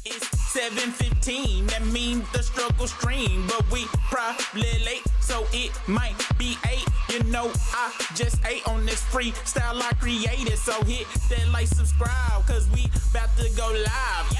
It's 7:15, that means the struggle stream. But we probably late, so it might be 8. You know, I just ate on this freestyle I created. So hit that like, subscribe, cause we about to go live.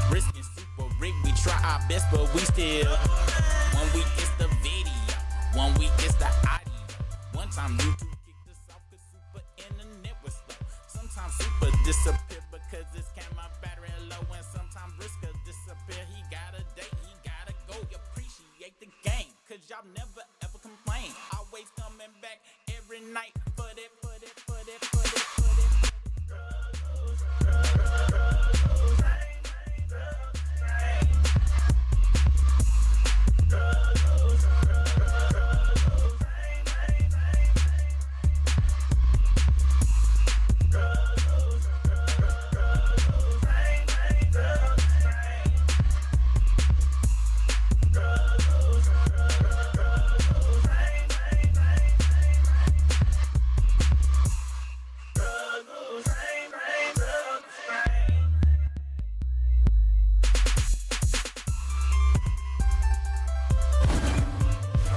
Risking super rig, we try our best, but we still. 1 week it's the video, 1 week it's the audio. One time YouTube kicked us off cause super internet was slow. Sometimes super disappear because this camera battery low. And sometimes Briska disappear, he got a date, he gotta go. Appreciate the game, cause y'all never ever complain. Always coming back every night for that.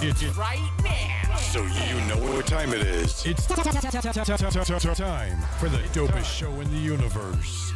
It's right now. So you know what time it is. It's time for the dopest show in the universe.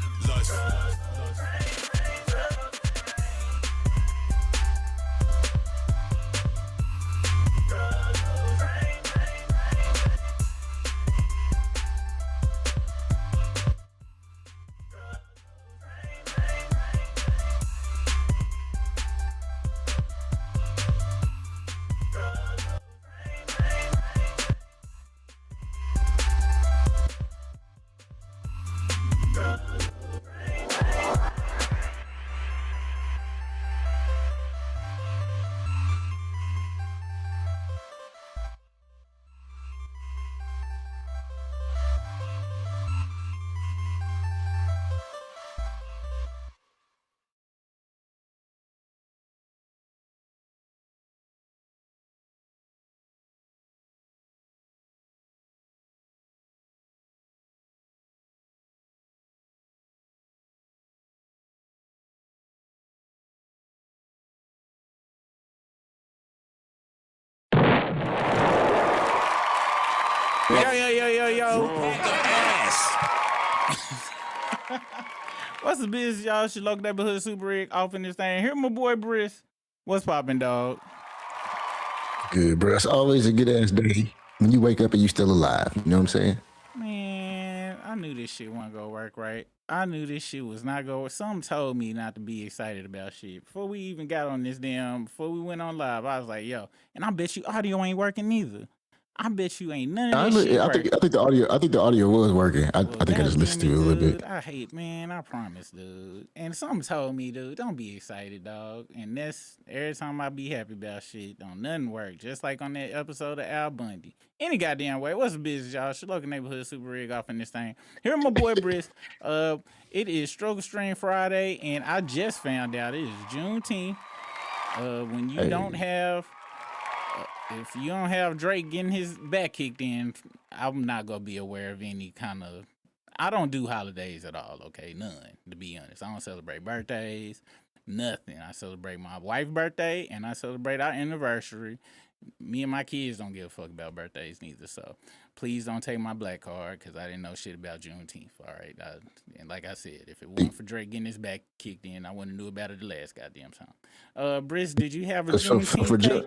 Yo. What's the business, y'all? She local neighborhood super rig off in this thing. Here, my boy Briss. What's poppin', dog? Good, bro. It's always a good ass day when you wake up and you still alive. You know what I'm saying? Man, I knew this shit wasn't gonna work right. I knew this shit was not gonna work. Something told me not to be excited about shit. Before we even got on this before we went on live, I was like, yo, and I bet you audio ain't working either. I bet you ain't none of this shit working. I think the audio was working. I think I just listened to it a little bit. I hate, man. I promise, dude. And something told me, dude, don't be excited, dog. And that's every time I be happy about shit, don't nothing work. Just like on that episode of Al Bundy. Any goddamn way. What's the business, y'all? Local neighborhood super rig off in this thing. Here, my boy Briss. It is Struggle Stream Friday, and I just found out it is Juneteenth. When you don't have. If you don't have Drake getting his back kicked in, I'm not going to be aware of any kind of... I don't do holidays at all, okay? None, to be honest. I don't celebrate birthdays, nothing. I celebrate my wife's birthday, and I celebrate our anniversary. Me and my kids don't give a fuck about birthdays neither, so please don't take my black card, because I didn't know shit about Juneteenth, all right? And like I said, if it wasn't for Drake getting his back kicked in, I wouldn't have knew about it the last goddamn time. Briss, did you have a Juneteenth cake?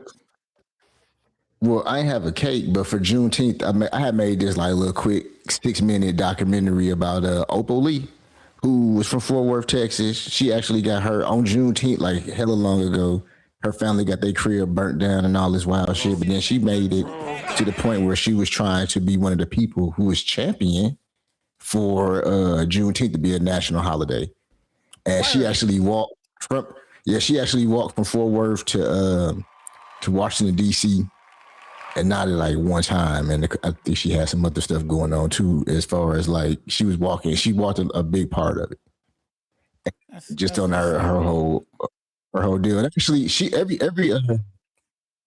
Well, I ain't have a cake, but for Juneteenth, I had made this like little quick 6-minute documentary about Opal Lee, who was from Fort Worth, Texas. She actually got her on Juneteenth, like hella long ago. Her family got their crib burnt down and all this wild shit, but then she made it to the point where she was trying to be one of the people who was champion for Juneteenth to be a national holiday. And she actually walked from Fort Worth to Washington, D.C., and not at like one time. And I think she had some other stuff going on too, as far as like she walked a big part of it, just on her whole deal. And actually, she every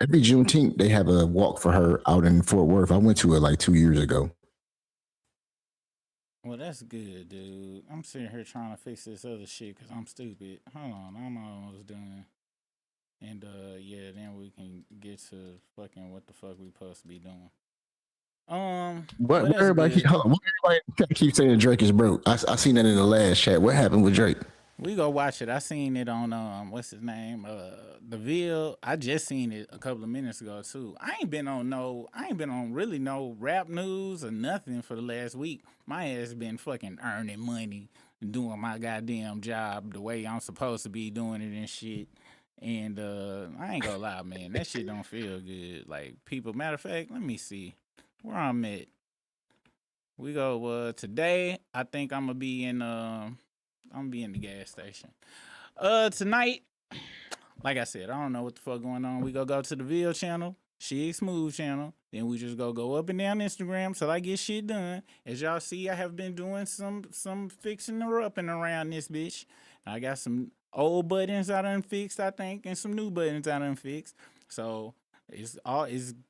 Juneteenth they have a walk for her out in Fort Worth. I went to it like 2 years ago. Well, that's good, dude. I'm sitting here trying to fix this other shit because I'm stupid. Hold on, I'm almost done. And yeah, then we can get to fucking what the fuck we supposed to be doing. What everybody keep saying Drake is broke. I seen that in the last chat. What happened with Drake? We go watch it. I seen it on what's his name? The Ville. I just seen it a couple of minutes ago too. I ain't been on really no rap news or nothing for the last week. My ass been fucking earning money, doing my goddamn job the way I'm supposed to be doing it and shit. And I ain't gonna lie, man, that shit don't feel good. Like people, matter of fact, let me see where I'm at. We go today. I think I'm gonna be in the gas station. Tonight, like I said, I don't know what the fuck going on. We go to the Ville channel, Shig Smooth channel. Then we just go up and down Instagram till I get shit done. As y'all see, I have been doing some fixing or up and around this bitch. I got some old buttons I done fixed, I think, and some new buttons I done fixed. So it's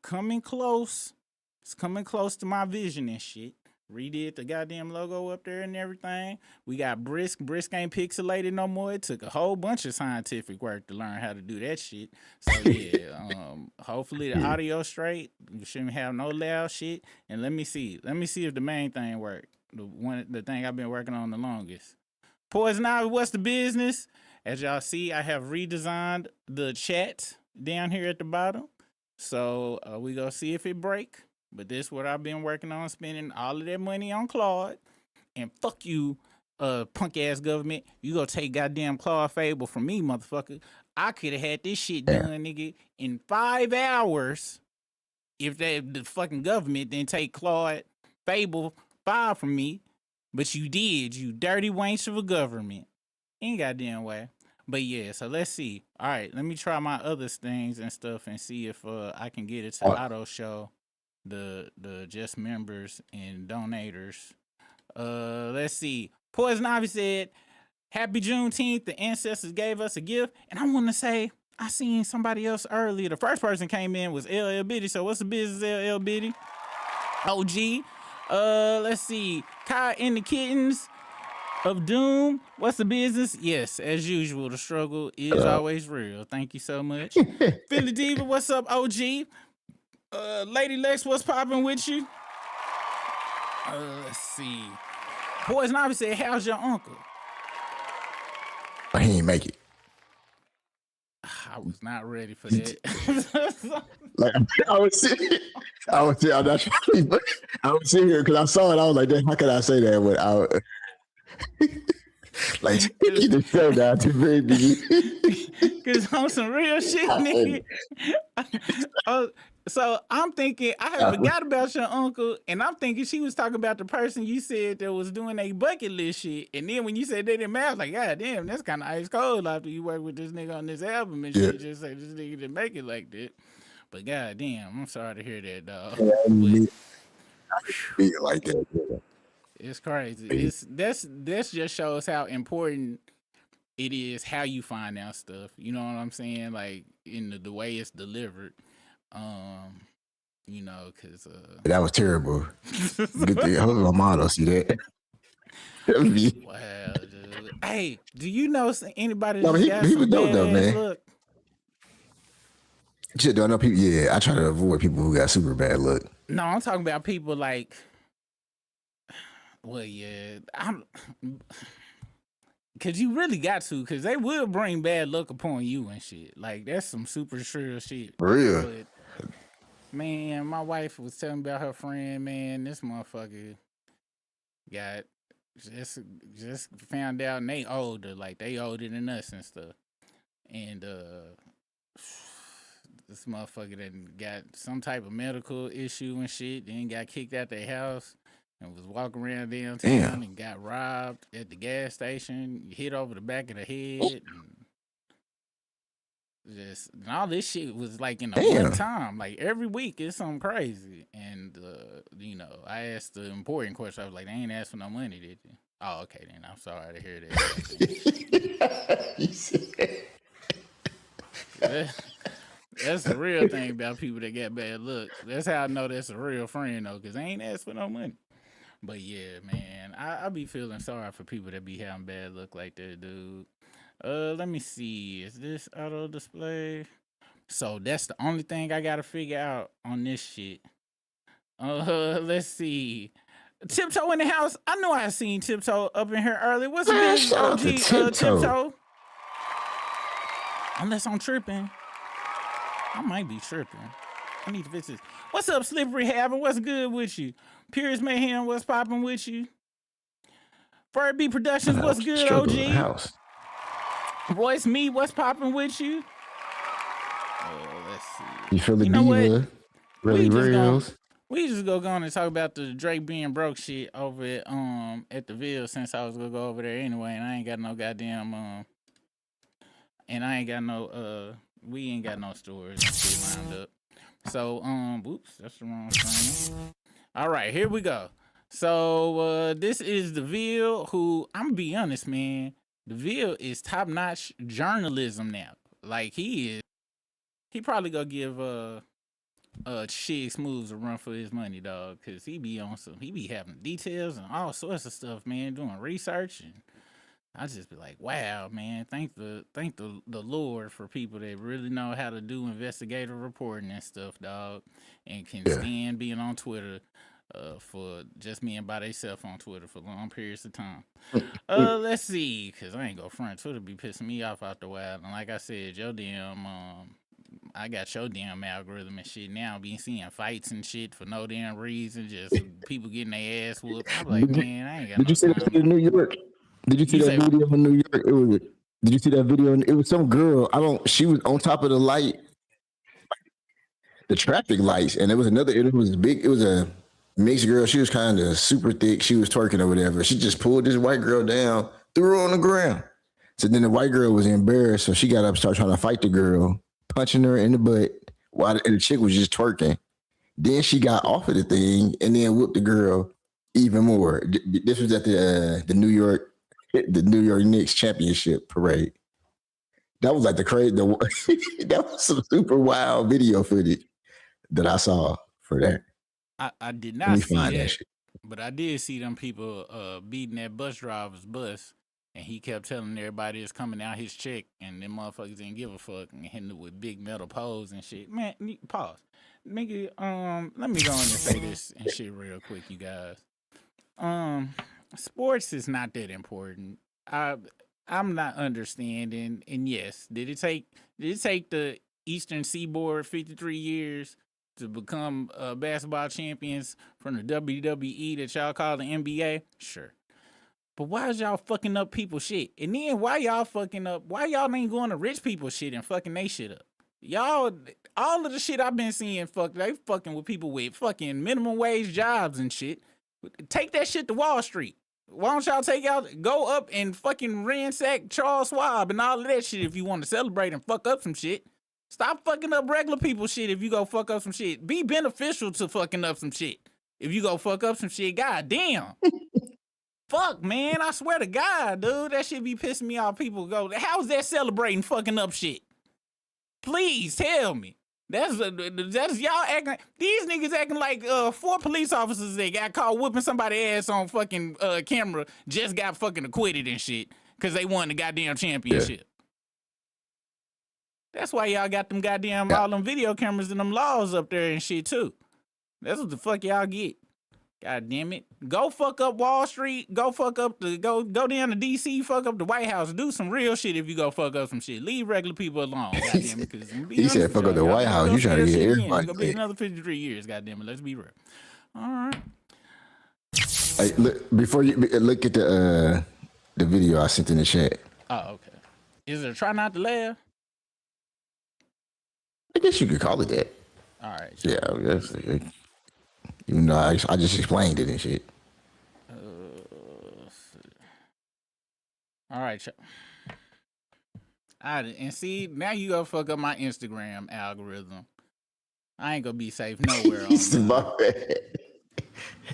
coming close. It's coming close to my vision and shit. Redid the goddamn logo up there and everything. We got Brisk. Brisk ain't pixelated no more. It took a whole bunch of scientific work to learn how to do that shit. So yeah, hopefully the audio straight. You shouldn't have no loud shit. And let me see if the main thing worked. The thing I've been working on the longest. Poison Ivy, what's the business? As y'all see, I have redesigned the chat down here at the bottom. So we go see if it break. But this is what I've been working on, spending all of that money on Claude. And fuck you, punk ass government. You gonna take goddamn Claude Fable from me, motherfucker. I could have had this shit done, nigga, in 5 hours if the fucking government didn't take Claude Fable 5 from me. But you did, you dirty wench of a government. Ain't goddamn way. But yeah, so let's see. All right, let me try my other things and stuff and see if I can get it to auto show the just members and donators. Let's see. Poison Ivy said, "Happy Juneteenth. The ancestors gave us a gift." And I want to say, I seen somebody else earlier. The first person came in was LL Bitty. So what's the business, LL Bitty? OG. Let's see. Kai and the Kittens of Doom. What's the business? Yes, as usual, the struggle is always real. Thank you so much. Philly Diva, what's up, OG? Lady Lex, what's popping with you? Let's see. Poison Ivy said, "How's your uncle?" He ain't make it. I was not ready for that. Like I was sitting here because I saw it. I was like, "How can I say that without like keep the show down to very beginning?" Because on some real shit, nigga. So I'm thinking, I had forgot about your uncle, and I'm thinking she was talking about the person you said that was doing a bucket list shit. And then when you said they didn't matter, I was like, God damn, that's kind of ice cold after you work with this nigga on this album and shit. Just say this nigga didn't make it like that. But god damn, I'm sorry to hear that, dog. Be like that. Yeah. It's crazy. This just shows how important it is how you find out stuff. You know what I'm saying? Like in the way it's delivered. You know, because that was terrible. Good thing. I hope my mom don't see that. Wow, dude. Hey, do you know anybody? No, got he was dope though, man. Look? Shit, don't know people. Yeah, I try to avoid people who got super bad look. No, I'm talking about people like. Well, yeah, cause you really got to, cause they will bring bad luck upon you and shit. Like that's some super sure shit. For real. But, man, my wife was telling me about her friend. Man, this motherfucker got just found out, and they older, like they older than us and stuff. And this motherfucker that got some type of medical issue and shit, then got kicked out their house. And was walking around downtown and got robbed at the gas station, hit over the back of the head. And just and all this shit was like in a Damn. one time. Like every week it's something crazy. And I asked the important question. I was like, they ain't asked for no money, did you? Oh, okay then. I'm sorry to hear that. That's the real thing about people that got bad looks. That's how I know that's a real friend though, because they ain't asked for no money. But yeah, man, I be feeling sorry for people that be having bad luck like that, dude. Let me see. Is this auto display? So that's the only thing I gotta figure out on this shit. Let's see. Tiptoe in the house. I know I seen Tiptoe up in here early. What's the Man, big shout out OG to Tiptoe. Tiptoe? Unless I'm tripping. I might be tripping. I need to fix this. What's up, Slippery Haver? What's good with you? Purist Mayhem, what's popping with you? Furby Productions, what's good, Struggle in the OG? house. Royce Me, what's popping with you? Let's see. You feel the You know what? diva? Really We just reals. We just go on and talk about the Drake being broke shit over at the Ville, since I was gonna go over there anyway, and I ain't got no goddamn and I ain't got no we ain't got no stores and shit lined up. So whoops, that's the wrong thing. All right, here we go. So this is the Ville, who I'm gonna be honest, man. The Ville is top notch journalism now. Like he probably gonna give Shig Smooths a run for his money, dog, because he be having details and all sorts of stuff, man, doing research, and I just be like, wow, man, thank the Lord for people that really know how to do investigative reporting and stuff, dog, and can stand being on Twitter for just being by themselves on Twitter for long periods of time. Let's see, because I ain't go front. Twitter be pissing me off after a while, and like I said, your damn I got your damn algorithm and shit now. Be seeing fights and shit for no damn reason. Just people getting their ass whooped. I'm like, man, I ain't got Did you see that video in New York? Did you see that video in New York? Did you see that video? It was some girl. She was on top of the light, the traffic lights, and there was another. It was big. It was a mixed girl. She was kind of super thick. She was twerking or whatever. She just pulled this white girl down, threw her on the ground. So then the white girl was embarrassed, so she got up, started trying to fight the girl, punching her in the butt while the chick was just twerking. Then she got off of the thing and then whooped the girl even more. This was at the New York Knicks championship parade. That was like that was some super wild video footage that I saw for that. I did not see that shit. But I did see them people beating that bus driver's bus. And he kept telling everybody it's coming out his check, and them motherfuckers didn't give a fuck, and hitting it with big metal poles and shit. Man, pause. Nigga, let me go on and say this and shit real quick, you guys. Sports is not that important. I'm not understanding. And yes, did it take the Eastern Seaboard 53 years to become basketball champions from the WWE that y'all call the NBA? Sure. But why is y'all fucking up people's shit? And then why y'all ain't going to rich people's shit and fucking they shit up? Y'all, all of the shit I've been seeing, they fucking with people with fucking minimum wage jobs and shit. Take that shit to Wall Street. Why don't y'all go up and fucking ransack Charles Schwab and all of that shit if you want to celebrate and fuck up some shit? Stop fucking up regular people's shit if you go fuck up some shit. Be beneficial to fucking up some shit. If you go fuck up some shit, god damn. Fuck, man, I swear to God, dude, that shit be pissing me off. People go, how's that celebrating fucking up shit? Please tell me. That's y'all acting. These niggas acting like 4 police officers that got caught whooping somebody's ass on fucking camera just got fucking acquitted and shit because they won the goddamn championship. Yeah. That's why y'all got them goddamn all them video cameras and them laws up there and shit too. That's what the fuck y'all get. God damn it. Go fuck up Wall Street. Go fuck up go down to DC, fuck up the White House. Do some real shit if you go fuck up some shit. Leave regular people alone. God damn it. He said fuck up the White House. You trying to get everybody. It's gonna be another 53 years, god damn it. Let's be real. All right. Hey, look, before you look at the video I sent in the chat. Oh, okay. Is it a try not to laugh? I guess you could call it that. All right. Yeah, I guess. Even though I just explained it and shit. All right. And see, now you gonna fuck up my Instagram algorithm. I ain't gonna be safe nowhere on My bad.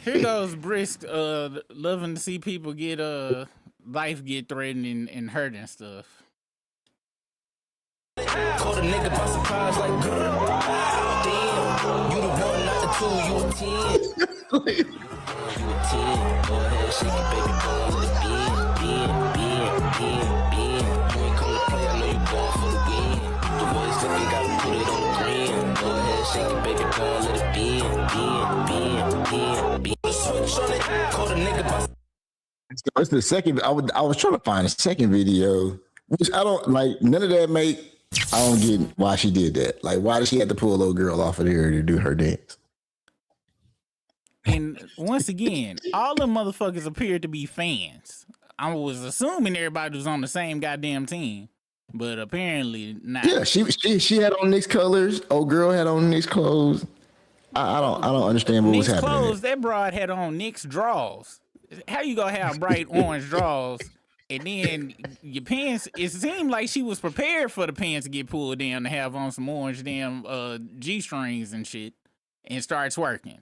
Here goes Brisk, loving to see people get life get threatened and hurt and stuff. Caught a nigga by surprise like damn, you the one, not the two, you a 10. You a 10, go ahead, shake it, baby, go let it bend. You ain't come to play, I know you going for the win. The boys looking, gotta put it on the gram. Go ahead, shake it, baby, go let it bend. Switch on it, caught a nigga by. It's the second. I was trying to find a second video, which I don't like. None of that make. I don't get why she did that. Like, why did she have to pull a little girl off of there to do her dance? And once again, all the motherfuckers appeared to be fans. I was assuming everybody was on the same goddamn team, but apparently not. Yeah, she had on Nick's colors. Old girl had on Nick's clothes. I don't understand what was Nick's happening. clothes. That broad had on Nick's drawers. How you gonna have bright orange drawers? And then your pants, it seemed like she was prepared for the pants to get pulled down to have on some orange damn G-strings and shit and start twerking.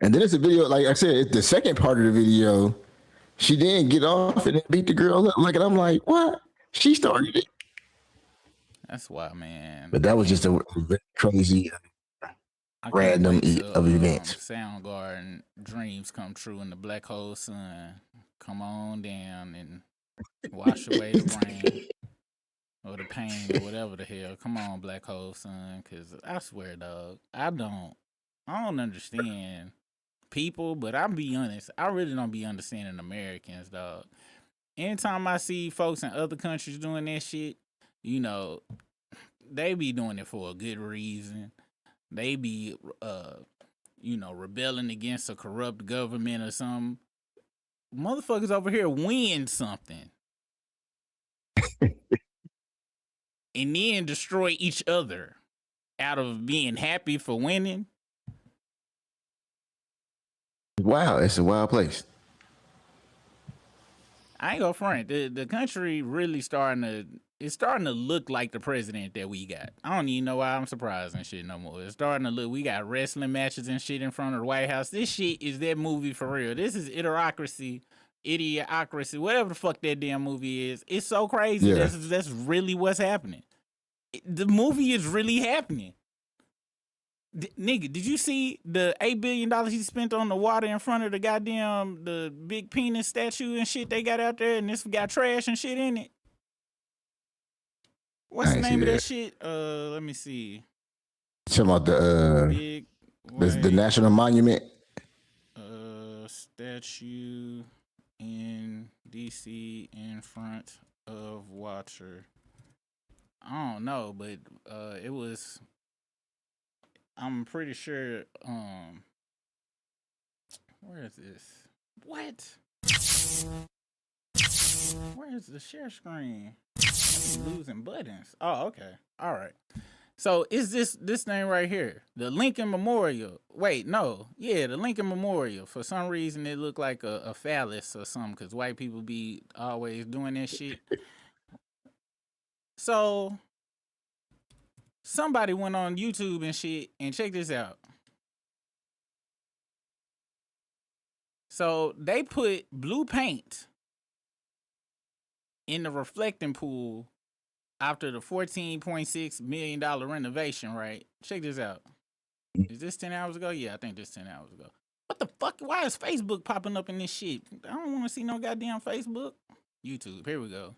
And then it's a video, like I said, the second part of the video, she didn't get off and then beat the girl up. Like, and I'm like, what? She started it. That's why, man. But that was just a crazy random of events. Soundgarden dreams come true in the black hole sun. Come on down and wash away the rain or the pain or whatever the hell. Come on, black hole sun, because I swear, dog, I don't understand people, but I'll be honest, I really don't be understanding Americans, dog. Anytime I see folks in other countries doing that shit, you know, they be doing it for a good reason. They be, you know, rebelling against a corrupt government or something. Motherfuckers over here win something. And then destroy each other out of being happy for winning. Wow, it's a wild place. I ain't gonna front. The country really starting to look like the president that we got. I don't even know why I'm surprised and shit no more. It's starting to look. We got wrestling matches and shit in front of the White House. This shit is that movie for real. This is Idiocracy, whatever the fuck that damn movie is. It's so crazy. Yeah. That's really what's happening. The movie is really happening. Nigga, did you see the $8 billion he spent on the water in front of the big penis statue and shit they got out there, and this got trash and shit in it? What's the name of that shit? Let me see. Talking about the National Monument statue in DC in front of water. I don't know, but it was. I'm pretty sure. Where is this? What? Where is the share screen? I'm losing buttons. Oh, okay. All right. So is this thing right here, the Lincoln Memorial? Wait, no. Yeah, the Lincoln Memorial. For some reason, it looked like a phallus or something, because white people be always doing that shit. So somebody went on YouTube and shit, and check this out. So they put blue paint in the reflecting pool after the $14.6 million renovation, right? Check this out. Is this 10 hours ago? Yeah, I think this 10 hours ago. What the fuck? Why is Facebook popping up in this shit? I don't want to see no goddamn Facebook. YouTube, here we go.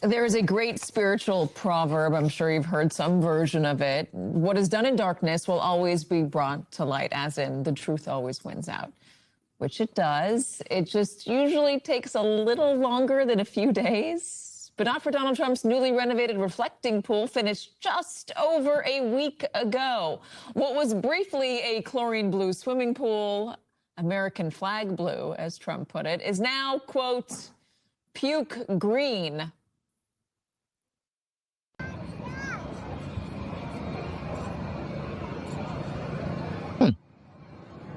There is a great spiritual proverb, I'm sure you've heard some version of it. What is done in darkness will always be brought to light, as in the truth always wins out, which it does. It just usually takes a little longer than a few days, but not for Donald Trump's newly renovated reflecting pool, finished just over a week ago. What was briefly a chlorine blue swimming pool, American flag blue, as Trump put it, is now, quote, puke green.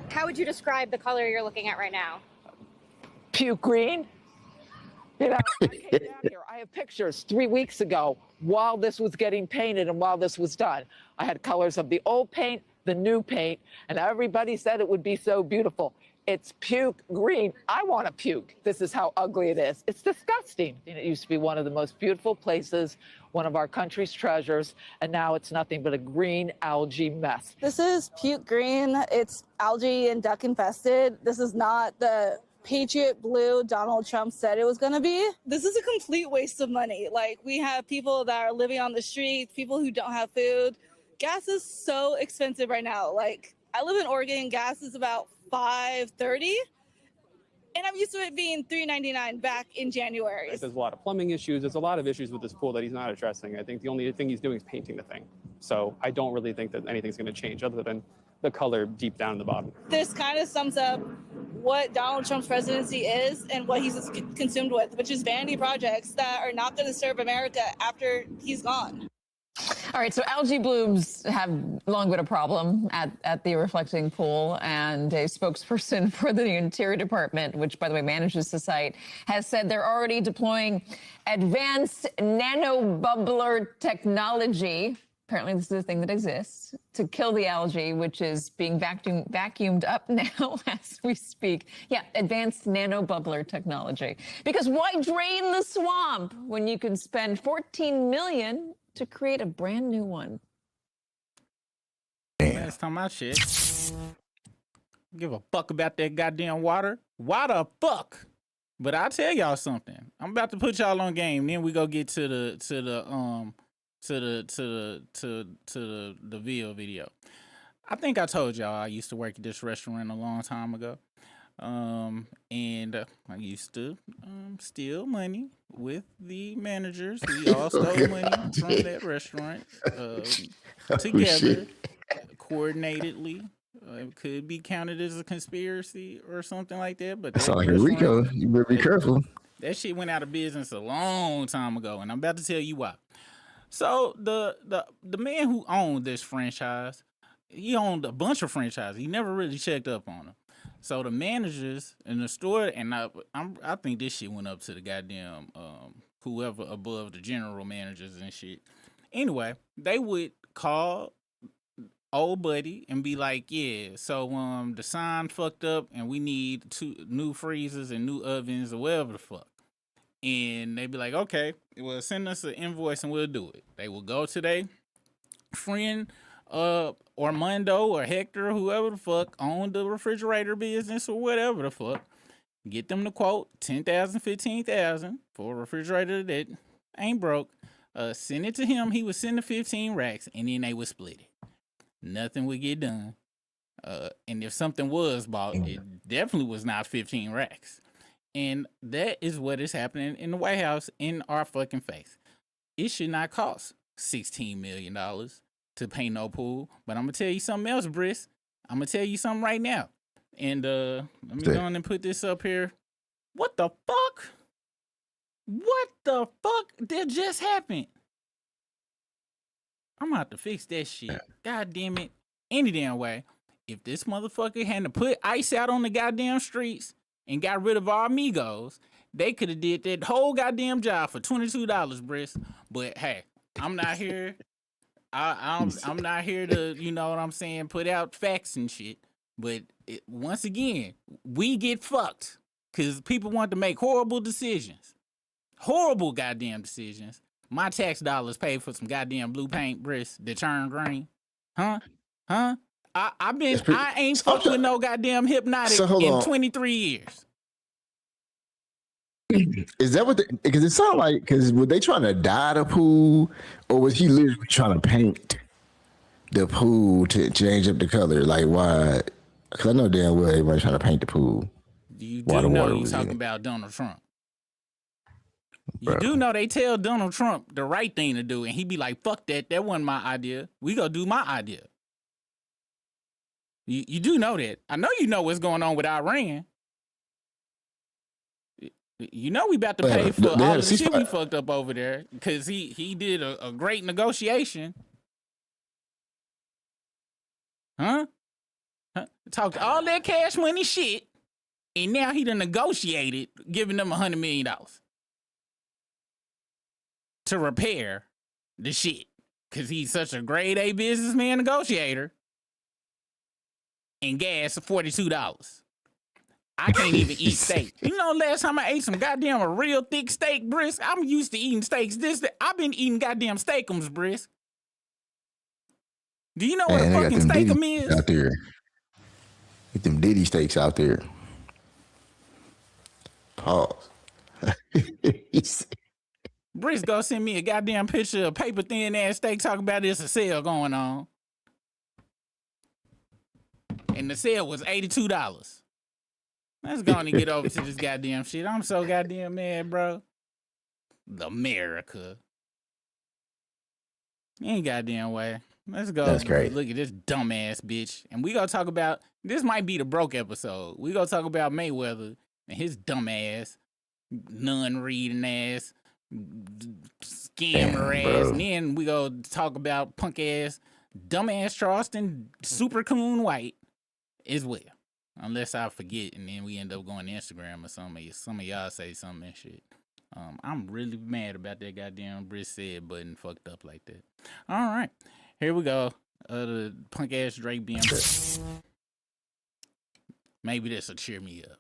How would you describe the color you're looking at right now? Puke green? You know, I came down here. I have pictures 3 weeks ago while this was getting painted and while this was done. I had colors of the old paint, the new paint, and everybody said it would be so beautiful. It's puke green. I want to puke. This is how ugly it is. It's disgusting. It used to be one of the most beautiful places, one of our country's treasures, and now it's nothing but a green algae mess. This is puke green. It's algae and duck infested. This is not the Patriot blue Donald Trump said it was going to be. This is a complete waste of money. Like, we have people that are living on the streets, people who don't have food. Gas is so expensive right now. Like, I live in Oregon, gas is about $5.30, and I'm used to it being $3.99 back in January. There's a lot of plumbing issues. There's a lot of issues with this pool that he's not addressing. I think the only thing he's doing is painting the thing. So I don't really think that anything's going to change other than the color deep down in the bottom. This kind of sums up what Donald Trump's presidency is and what he's consumed with, which is vanity projects that are not going to serve America after he's gone. All right, so algae blooms have long been a problem at the reflecting pool, and a spokesperson for the Interior Department, which, by the way, manages the site, has said they're already deploying advanced nanobubbler technology. Apparently, this is a thing that exists to kill the algae, which is being vacuumed up now as we speak. Yeah, advanced nanobubbler technology. Because why drain the swamp when you can spend $14 million to create a brand new one? Last time I checked, give a fuck about that goddamn water. Why the fuck? But I'll tell y'all something. I'm about to put y'all on game. Then we go get to the Ville video. I think I told y'all I used to work at this restaurant a long time ago. And I used to steal money with the managers. We all stole money from that restaurant together, coordinatedly. It could be counted as a conspiracy or something like that. But that's like a RICO. You better be careful. That shit went out of business a long time ago, and I'm about to tell you why. So the man who owned this franchise, he owned a bunch of franchises. He never really checked up on them. So the managers in the store, and I think this shit went up to the goddamn whoever above the general managers and shit. Anyway, they would call old buddy and be like, yeah, so the sign fucked up and we need 2 new freezers and new ovens or whatever the fuck. And they'd be like, okay, well, send us an invoice and we'll do it. They will go to their friend Armando or Hector, whoever the fuck owned the refrigerator business or whatever the fuck, get them to quote $10,000, $15,000 for a refrigerator that ain't broke. Send it to him. He would send the 15 racks, and then they would split it. Nothing would get done. And if something was bought, it definitely was not 15 racks. And that is what is happening in the White House in our fucking face. It should not cost $16 million to paint no pool. But I'm going to tell you something else, Briss. I'm going to tell you something right now. And let me go on and put this up here. What the fuck? What the fuck did just happen? I'm going to have to fix that shit. God damn it. Any damn way. If this motherfucker hadn't put ice out on the goddamn streets and got rid of our amigos, they could have did that whole goddamn job for $22, Briss. But hey, I'm not here. I'm not here to, you know what I'm saying, put out facts and shit. But once again, we get fucked because people want to make horrible decisions. Horrible goddamn decisions. My tax dollars paid for some goddamn blue paint, Briss, that turn green. Huh? I ain't fucked with no goddamn Hypnotic in 23 years. Is that what? Because it sounded like, because were they trying to dye the pool, or was he literally trying to paint the pool to change up the color? Like, why? Because I know damn well everybody's trying to paint the pool. You do know you talking about Donald Trump. You do know they tell Donald Trump the right thing to do, and he be like, fuck that, that wasn't my idea. We gonna do my idea. You do know that. I know you know what's going on with Iran. You know we about to pay for all the shit we fucked up over there because he did a great negotiation. Huh? Talked all that cash money shit, and now he done negotiated giving them $100 million. to repair the shit because he's such a grade A businessman negotiator. And gas of $42. I can't even eat steak. You know, last time I ate some goddamn a real thick steak, Brisk, I'm used to eating steaks. I've been eating goddamn steakums, Brisk. Do you know what a fucking steakum is? Out there. Get them Diddy steaks out there. Pause. Brisk go send me a goddamn picture of paper thin ass steak talking about there's a sale going on. And the sale was $82. Let's go on and get over to this goddamn shit. I'm so goddamn mad, bro. America. Ain't goddamn way. Let's go. That's great. Look at this dumbass bitch. And we gonna talk about, this might be the broke episode. We gonna talk about Mayweather and his dumb ass, non-reading ass, scammer ass. And then we go talk about punk ass, dumbass Charleston, super coon white as well. Unless I forget and then we end up going to Instagram or something. Some of y'all say something and shit. I'm really mad about that goddamn Brisk said button fucked up like that. All right. Here we go. The punk ass Drake being. Maybe this will cheer me up.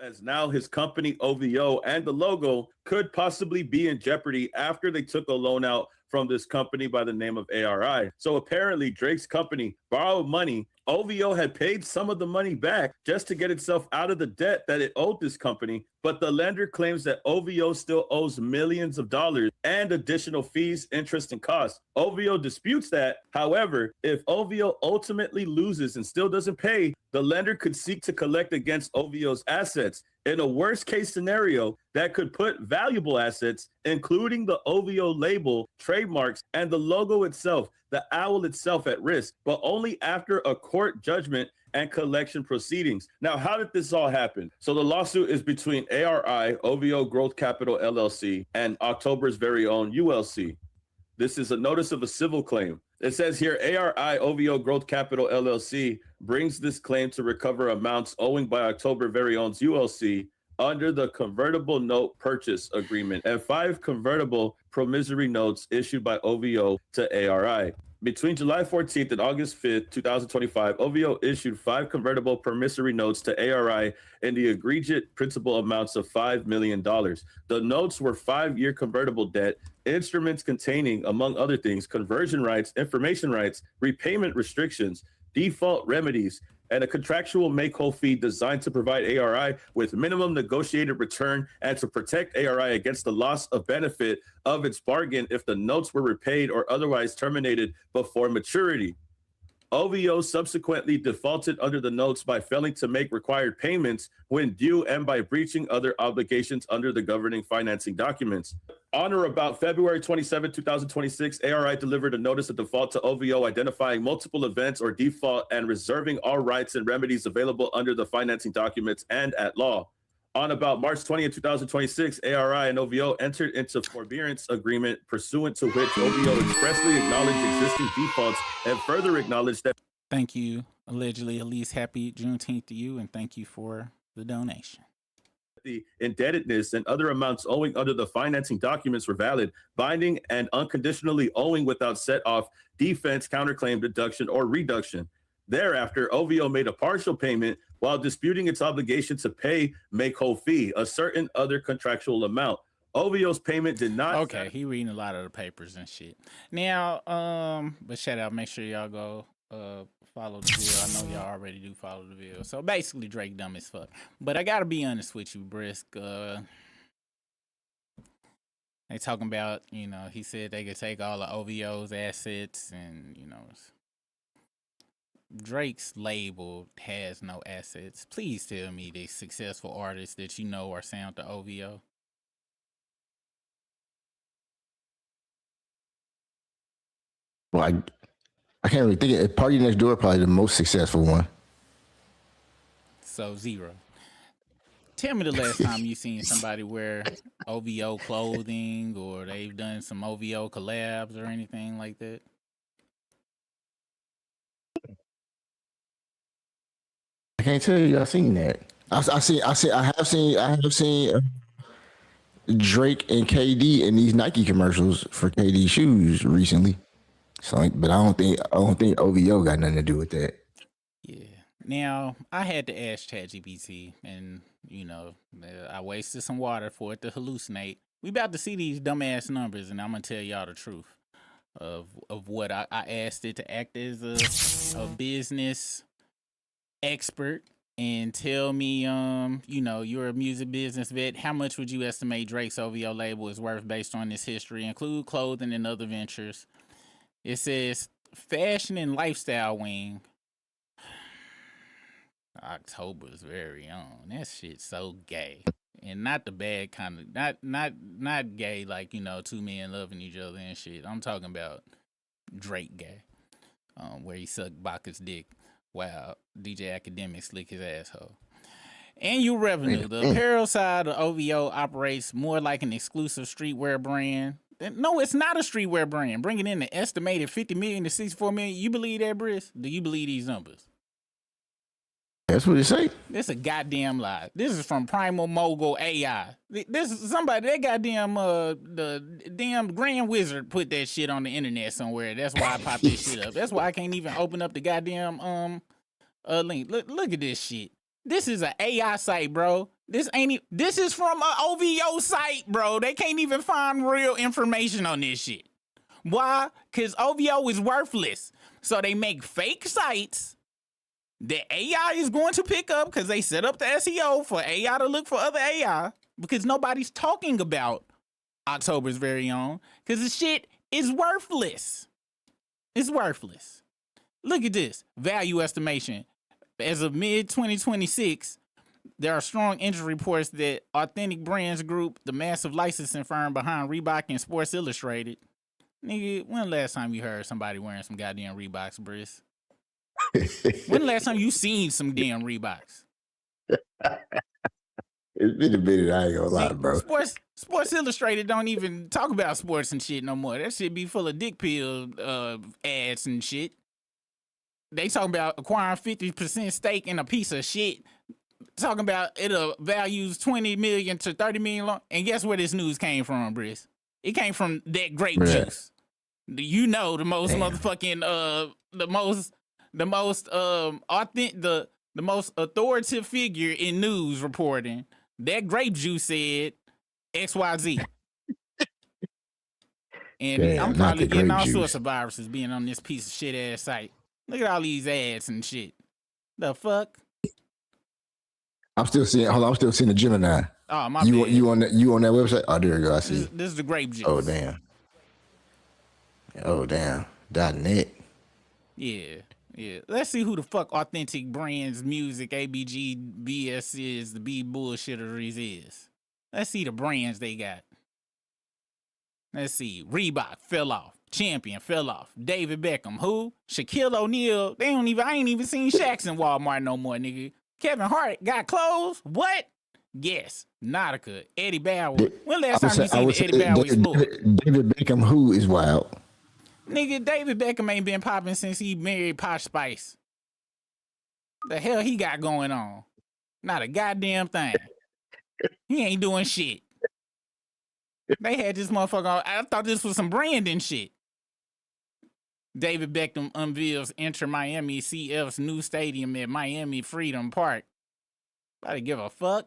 As now his company OVO and the logo could possibly be in jeopardy after they took a loan out from this company by the name of ARI. So apparently Drake's company borrowed money. OVO had paid some of the money back just to get itself out of the debt that it owed this company. But the lender claims that OVO still owes millions of dollars and additional fees, interest, and costs. OVO disputes that. However, if OVO ultimately loses and still doesn't pay, the lender could seek to collect against OVO's assets. In a worst case scenario, that could put valuable assets, including the OVO label, trademarks, and the logo itself, the owl itself, at risk, but only after a court judgment and collection proceedings. Now, how did this all happen? So the lawsuit is between ARI, OVO Growth Capital LLC, and October's very own ULC. This is a notice of a civil claim. It says here, ARI OVO Growth Capital LLC brings this claim to recover amounts owing by October very own's ULC under the convertible note purchase agreement and 5 convertible promissory notes issued by OVO to ARI. Between July 14th and August 5th, 2025, OVO issued 5 convertible promissory notes to ARI in the egregious principal amounts of $5 million. The notes were 5-year convertible debt, instruments containing, among other things, conversion rights, information rights, repayment restrictions, default remedies, and a contractual make-whole fee designed to provide ARI with minimum negotiated return and to protect ARI against the loss of benefit of its bargain if the notes were repaid or otherwise terminated before maturity. OVO subsequently defaulted under the notes by failing to make required payments when due and by breaching other obligations under the governing financing documents. On or about February 27, 2026, ARI delivered a notice of default to OVO identifying multiple events or default and reserving all rights and remedies available under the financing documents and at law. On about March 20th, 2026, ARI and OVO entered into forbearance agreement pursuant to which OVO expressly acknowledged existing defaults and further acknowledged that. Thank you, allegedly Elise. Happy Juneteenth to you, and thank you for the donation. The indebtedness and other amounts owing under the financing documents were valid, binding, and unconditionally owing without set-off, defense, counterclaim, deduction, or reduction. Thereafter, OVO made a partial payment while disputing its obligation to pay make-whole fee, a certain other contractual amount. OVO's payment did not. Okay, he reading a lot of the papers and shit. Now, but shout out, make sure y'all go follow the video. I know y'all already do follow the video. So basically, Drake dumb as fuck. But I gotta be honest with you, Brisk. They talking about, you know, he said they could take all of OVO's assets and, you know, Drake's label has no assets. Please tell me the successful artists that you know are signed to OVO. Well, I can't really think of it. Party Next Door, probably the most successful one. So 0. Tell me the last time you seen somebody wear OVO clothing or they've done some OVO collabs or anything like that. I can't tell you. I've seen that. I have seen. Drake and KD in these Nike commercials for KD shoes recently. So, but I don't think OVO got nothing to do with that. Yeah. Now I had to ask ChatGPT, and I wasted some water for it to hallucinate. We about to see these dumbass numbers, and I'm gonna tell y'all the truth of what I asked it to act as a business expert and tell me, you're a music business vet. How much would you estimate Drake's OVO label is worth based on this history, include clothing and other ventures? It says fashion and lifestyle wing. October's very own. That shit's so gay. And not the bad kind of, not gay like, two men loving each other and shit. I'm talking about Drake gay, where he sucked Baka's dick while DJ Academic slick his asshole. Annual revenue. The apparel side of OVO operates more like an exclusive streetwear brand. No, it's not a streetwear brand. Bringing in the estimated 50 million to 64 million. You believe that, Briss? Do you believe these numbers? That's what it say. This a goddamn lie. This is from Primal Mogul AI. This is somebody, that goddamn, the damn Grand Wizard put that shit on the internet somewhere. That's why I popped this shit up. That's why I can't even open up the goddamn, link. Look at this shit. This is an AI site, bro. This is from an OVO site, bro. They can't even find real information on this shit. Why? Because OVO is worthless. So they make fake sites that AI is going to pick up because they set up the SEO for AI to look for other AI because nobody's talking about October's very own because the shit is worthless. It's worthless. Look at this value estimation. As of mid-2026, there are strong industry reports that Authentic Brands Group, the massive licensing firm behind Reebok and Sports Illustrated. Nigga, when the last time you heard somebody wearing some goddamn Reeboks, Briss? When the last time you seen some damn Reeboks? It's been a minute, I ain't gonna lie, bro. Sports Illustrated don't even talk about sports and shit no more. That shit be full of dick pill ads and shit. They talking about acquiring 50% stake in a piece of shit. Talking about it values 20 million to 30 million long. And guess where this news came from, Briss? It came from that grape juice. You know, the most motherfucking the most authoritative figure in news reporting. That grape juice said XYZ. And Damn, I'm probably getting all juice. sorts of viruses being on this piece of shit ass site. Look at all these ads and shit. The fuck? I'm still seeing the Gemini. Oh, my you bad. you on that website? Oh, there you go. I see. This is the grape juice. Oh damn. .net. Yeah. Let's see who the fuck Authentic Brands Music ABG BS is, the B bullshitteries is. Let's see the brands they got. Let's see. Reebok fell off. Champion fell off. David Beckham, who? Shaquille O'Neal. I ain't even seen Shaq's in Walmart no more, nigga. Kevin Hart got clothes? What? Yes. Nautica. Eddie Bauer. When last time you seen the Eddie Bauer exploit? David Beckham, who is wild? Nigga, David Beckham ain't been popping since he married Posh Spice. The hell he got going on? Not a goddamn thing. He ain't doing shit. They had this motherfucker on. I thought this was some branding shit. David Beckham unveils Inter Miami CF's new stadium at Miami Freedom Park. Nobody give a fuck.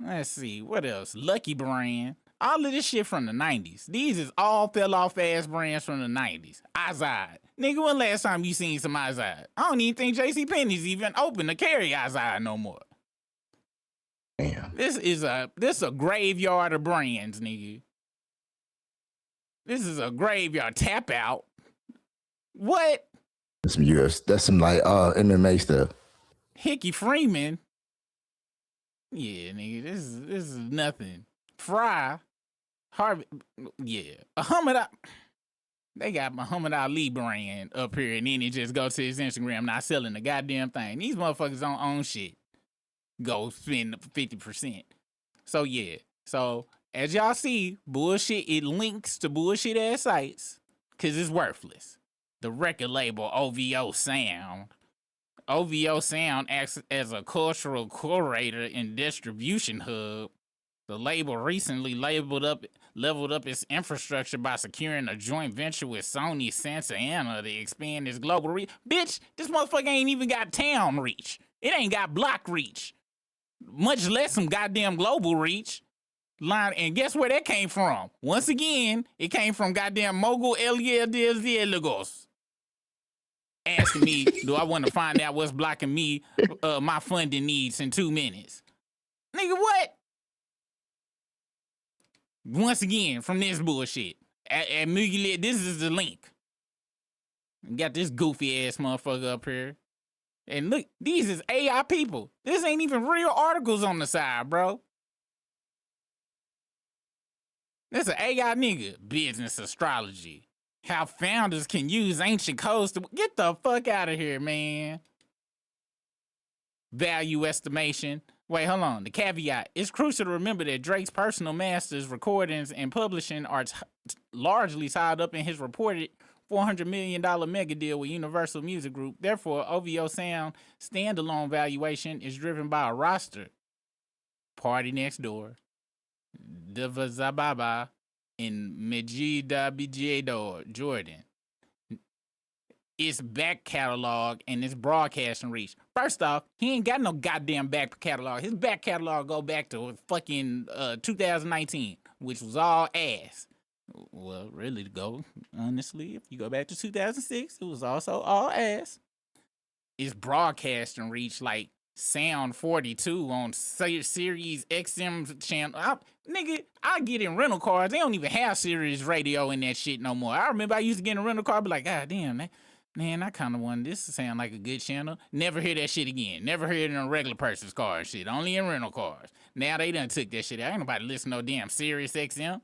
Let's see, what else? Lucky Brand. All of this shit from the 90s. These is all fell off ass brands from the 90s. Azad. Nigga, when last time you seen some Azad? I don't even think JCPenney's even open to carry Azad no more. Damn. This is a graveyard of brands, nigga. This is a graveyard. Tap out. What? That's some US. That's some like MMA stuff. Hickey Freeman. Yeah, nigga, this is nothing. Fry. Harvey. Yeah. They got Muhammad Ali brand up here, and then he just go to his Instagram not selling the goddamn thing. These motherfuckers don't own shit. Go spend 50%. So yeah. So as y'all see, bullshit, it links to bullshit ass sites because it's worthless. The record label OVO Sound. OVO Sound acts as a cultural curator and distribution hub. The label recently leveled up its infrastructure by securing a joint venture with Sony Santa Ana to expand its global reach. Bitch, this motherfucker ain't even got town reach. It ain't got block reach, much less some goddamn global reach. And guess where that came from? Once again, it came from goddamn Mogul Elia Diaz asking me, do I want to find out what's blocking me, my funding needs in 2 minutes? Nigga, what? Once again, from this bullshit. At Mugilit, this is the link. Got this goofy ass motherfucker up here. And look, these is AI people. This ain't even real articles on the side, bro. This an AI nigga. Business astrology. How founders can use ancient codes to get the fuck out of here, man. Value estimation. Wait, hold on. The caveat. It's crucial to remember that Drake's personal masters, recordings, and publishing are largely tied up in his reported $400 million mega deal with Universal Music Group. Therefore, OVO Sound standalone valuation is driven by a roster. Party Next Door, Devazababa, and Majida Jordan. Its back catalog and its broadcasting reach. First off, he ain't got no goddamn back catalog. His back catalog go back to fucking 2019, which was all ass. Well, really, to go honestly, if you go back to 2006, it was also all ass. Its broadcasting reach, like Sound 42 on Sirius XM channel. Nigga, I get in rental cars. They don't even have Sirius radio in that shit no more. I remember I used to get in a rental car, be like, God damn, man, I kind of wanted this to sound like a good channel. Never hear that shit again. Never hear it in a regular person's car and shit. Only in rental cars. Now they done took that shit out. Ain't nobody listen to no damn Sirius XM.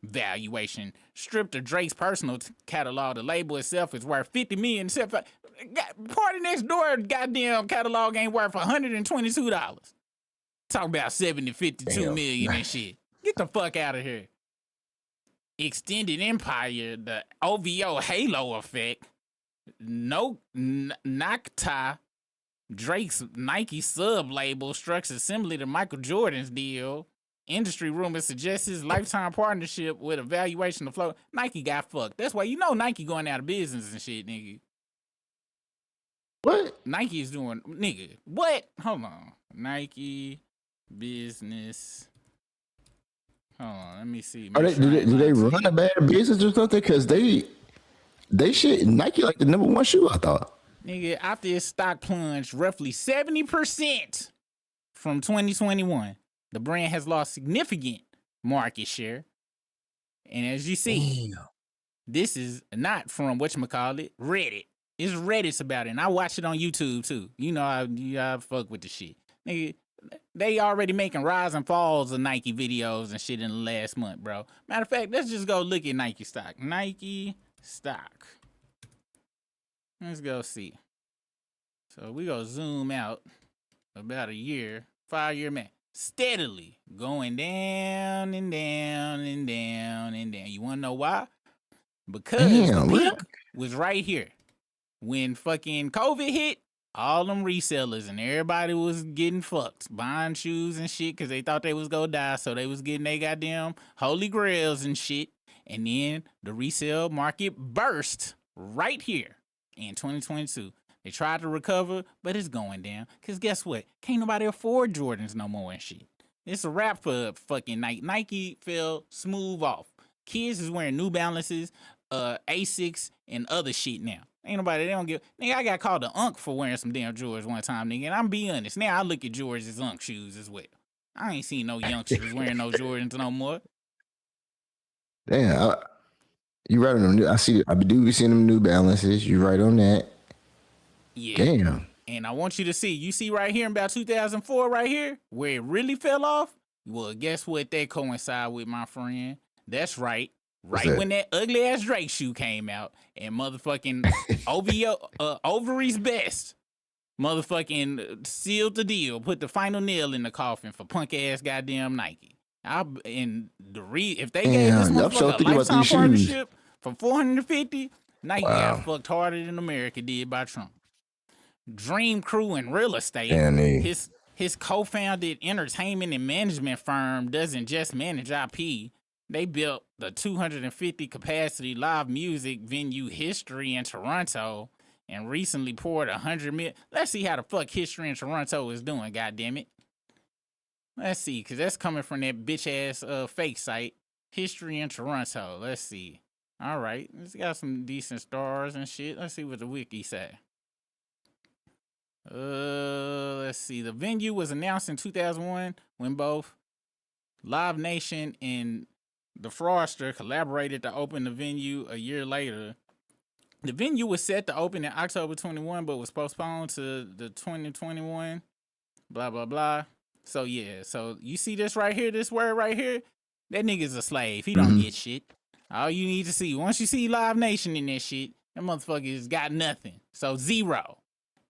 Valuation. Stripped of Drake's personal catalog, the label itself is worth $50 million. Party Next Door goddamn catalog ain't worth $122. Talk about 52 million and shit. Get the fuck out of here. Extended Empire, the OVO Halo effect. No, Nakta, Drake's Nike sub-label structure similar to Michael Jordan's deal. Industry rumors suggest his lifetime partnership with a valuation of float. Nike got fucked. That's why you know Nike going out of business and shit, nigga. What? Nike is doing, nigga. What? Hold on. Nike business. Hold on. Let me see. Do they run a bad business or something? Because they shit Nike like the number one shoe, I thought. Nigga, after its stock plunged roughly 70% from 2021, the brand has lost significant market share. And as you see, this is not from whatchamacallit, Reddit. It's Reddit's about it. And I watch it on YouTube too. You know, I fuck with the shit. Nigga, they already making rise and falls of Nike videos and shit in the last month, bro. Matter of fact, let's just go look at Nike stock. Nike stock. Let's go see. So we go zoom out about a year, 5-year man. Steadily going down and down and down and down. You want to know why? Because the peak was right here. When fucking COVID hit, all them resellers and everybody was getting fucked, buying shoes and shit because they thought they was gonna die, so they was getting they goddamn holy grails and shit. And then the resale market burst right here in 2022. They tried to recover, but it's going down. Because guess what? Can't nobody afford Jordans no more and shit. It's a wrap for fucking Nike. Nike fell smooth off. Kids is wearing New Balances, Asics, and other shit now. Ain't nobody, they don't give. Nigga, I got called an unk for wearing some damn Jordans one time, nigga. And I'm be honest. Now I look at Jordans as unk shoes as well. I ain't seen no youngsters wearing no Jordans no more. Damn, you right on them. I do be seeing them New Balances. You right on that. Yeah. Damn. And I want you to see. You see right here in about 2004 right here where it really fell off? Well, guess what that coincide with, my friend? That's right. Right when that ugly ass Drake shoe came out and motherfucking OVO Ovary's Best motherfucking sealed the deal, put the final nail in the coffin for punk ass goddamn Nike. If they gave this motherfucker a lifetime partnership for $450, Nike got fucked harder than America did by Trump. Dream Crew and real estate. His co-founded entertainment and management firm doesn't just manage IP. They built the 250 capacity live music venue History in Toronto and recently poured $100 million. Let's see how the fuck History in Toronto is doing, goddammit. Let's see, because that's coming from that bitch-ass fake site, History in Toronto. Let's see. All right, it's got some decent stars and shit. Let's see what the wiki say. Let's see. The venue was announced in 2001 when both Live Nation and The Froster collaborated to open the venue a year later. The venue was set to open in October 21, but was postponed to the 2021. Blah, blah, blah. So, yeah. So, you see this right here, this word right here? That nigga's a slave. He don't get shit. All you need to see, once you see Live Nation in that shit, that motherfucker's got nothing. So, zero.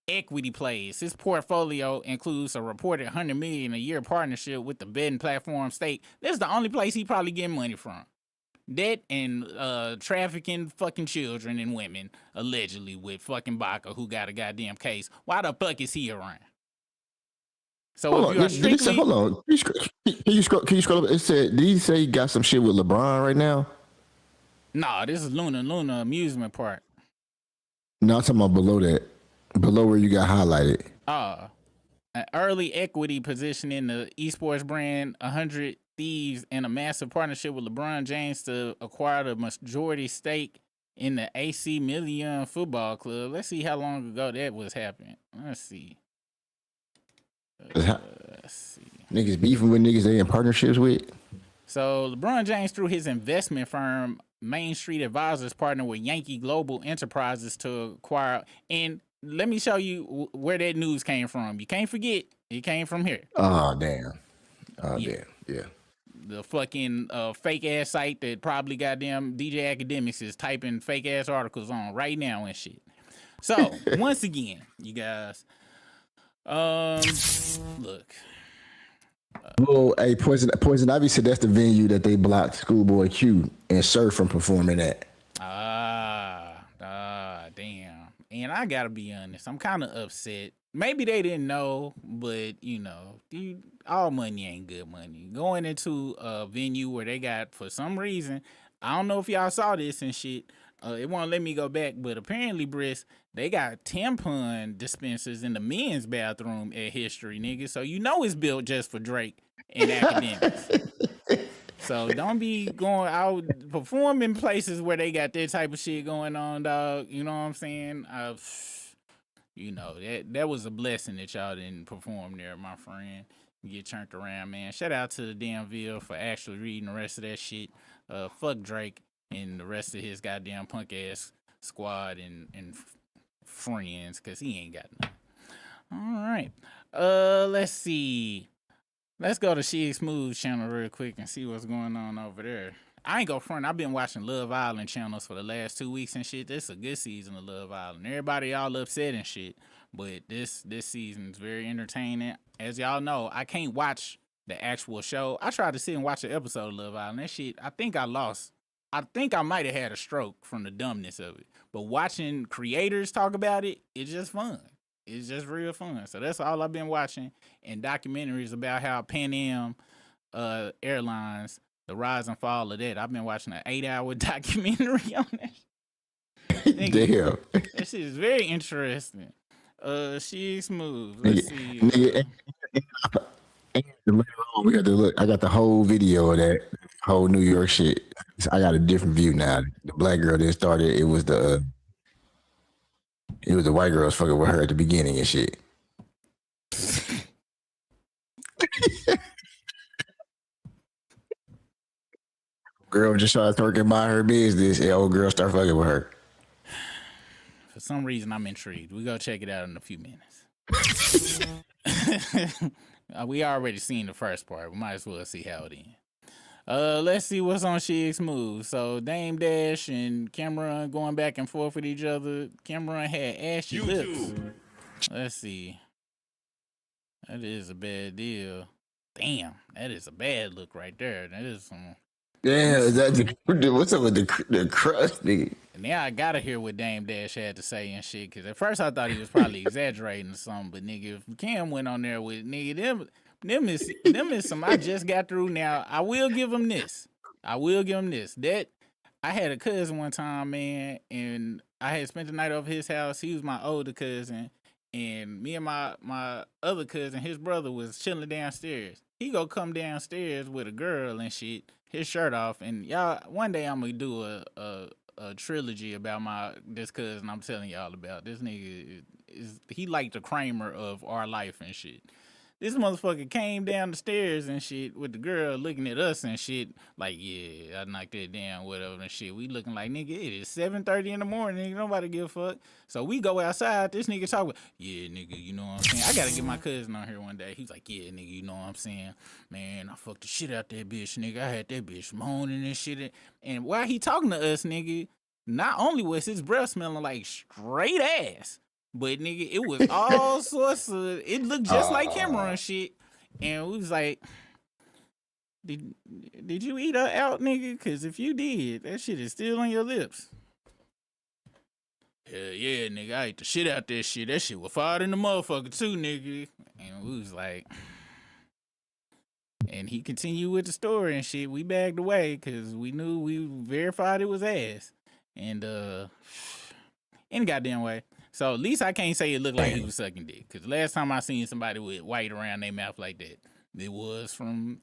Equity plays. His portfolio includes a reported $100 million a year partnership with the betting platform Stake. This is the only place he probably getting money from. That and trafficking fucking children and women, allegedly, with fucking Baca, who got a goddamn case. Why the fuck is he around? So Hold if on, you are strictly... hold on. Can you scroll up? It said, did he say he got some shit with LeBron right now? Nah, this is Luna amusement park. No, I'm talking about below that. Below where you got highlighted. An early equity position in the esports brand, 100 Thieves, and a massive partnership with LeBron James to acquire the majority stake in the AC Milan Football Club. Let's see how long ago that was happening. Let's see. Let's see. Niggas beefing with niggas they in partnerships with. So LeBron James, through his investment firm, Main Street Advisors, partnered with Yankee Global Enterprises to acquire. And let me show you where that news came from. You can't forget, it came from here. Oh, damn. Oh, yeah. Damn. Yeah. The fucking fake ass site that probably goddamn DJ Academics is typing fake ass articles on right now and shit. So once again, you guys, look. Well, hey, Poison Ivy said that's the venue that they blocked Schoolboy Q and Sir from performing at. Damn. And I gotta be honest, I'm kind of upset. Maybe they didn't know, but you know, dude, all money ain't good money. Going into a venue where they got, for some reason, I don't know if y'all saw this and shit. It won't let me go back, but apparently, Briss, they got tampon dispensers in the men's bathroom at History, nigga. So you know it's built just for Drake and Academics. So don't be going out performing places where they got that type of shit going on, dog. You know what I'm saying? You know, that was a blessing that y'all didn't perform there, my friend. Get turned around, man. Shout out to the Danville for actually reading the rest of that shit. Fuck Drake and the rest of his goddamn punk ass squad and friends, cause he ain't got nothing. All right. Let's see. Let's go to She Smooth channel real quick and see what's going on over there. I ain't go front. I've been watching Love Island channels for the last 2 weeks and shit. This is a good season of Love Island. Everybody all upset and shit, but this season is very entertaining. As y'all know, I can't watch the actual show. I tried to sit and watch an episode of Love Island. That shit, I think I lost. I think I might have had a stroke from the dumbness of it. But watching creators talk about it, it's just fun. It's just real fun. So that's all I've been watching. And documentaries about how Pan Am Airlines, the rise and fall of that. I've been watching an 8-hour documentary on that. Damn. That shit is very interesting. She Smooth. Let's see. Later on, we got to look. I got the whole video of that whole New York shit. I got a different view now. The black girl that started, it was the white girls fucking with her at the beginning and shit. Girl just started twerking by her business, and old girl start fucking with her. For some reason, I'm intrigued. We go check it out in a few minutes. We already seen the first part. We might as well see how it ends. Let's see what's on She Smooth. So Dame Dash and Cameron going back and forth with each other. Cameron had ashy lips. Let's see. That is a bad deal. Damn, that is a bad look right there. That is some. Yeah, what's up with the crust, nigga? now I gotta hear what Dame Dash had to say and shit. Cause at first I thought he was probably exaggerating or something, but nigga, if Cam went on there with nigga, them is some I just got through. Now I will give him this. That I had a cousin one time, man, and I had spent the night over his house. He was my older cousin, and me and my other cousin, his brother, was chilling downstairs. He go come downstairs with a girl and shit, his shirt off, and y'all. One day I'm gonna do a trilogy about this cousin I'm telling y'all about. This nigga he like the Kramer of our life and shit. This motherfucker came down the stairs and shit with the girl looking at us and shit like, yeah, I knocked that down, whatever and shit. We looking like, nigga, it is 7:30 in the morning, nigga, nobody give a fuck. So we go outside, this nigga talking, yeah, nigga, you know what I'm saying? I gotta get my cousin on here one day. He's like, yeah, nigga, you know what I'm saying? Man, I fucked the shit out that bitch, nigga. I had that bitch moaning and shit. And while he talking to us, nigga, not only was his breath smelling like straight ass, but nigga, it was all sorts of. It looked just like Cameron shit, and we was like, "Did you eat her out, nigga? Cause if you did, that shit is still on your lips." Hell yeah, nigga, I ate the shit out that shit. That shit was fired in the motherfucker too, nigga. And we was like, and he continued with the story and shit. We bagged away cause we knew we verified it was ass, and any goddamn way. So at least I can't say it looked like he was sucking dick. Because last time I seen somebody with white around their mouth like that, it was from,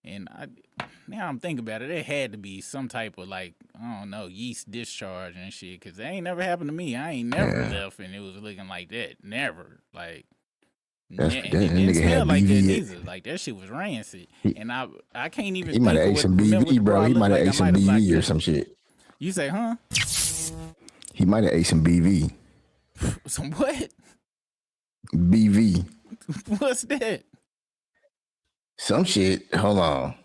now I'm thinking about it, it had to be some type of like, I don't know, yeast discharge and shit. Because that ain't never happened to me. I ain't never left and it was looking like that. Never. Like, That it nigga didn't had smell like that BV. either. Like that shit was rancid. And I can't even He might have think ate of some remember what BV, the bro. bra He looked might have like. I ate some might have blacked BV or it. some shit. You say, huh? He might have ate some BV. Some what? BV. What's that? Some shit. Hold on.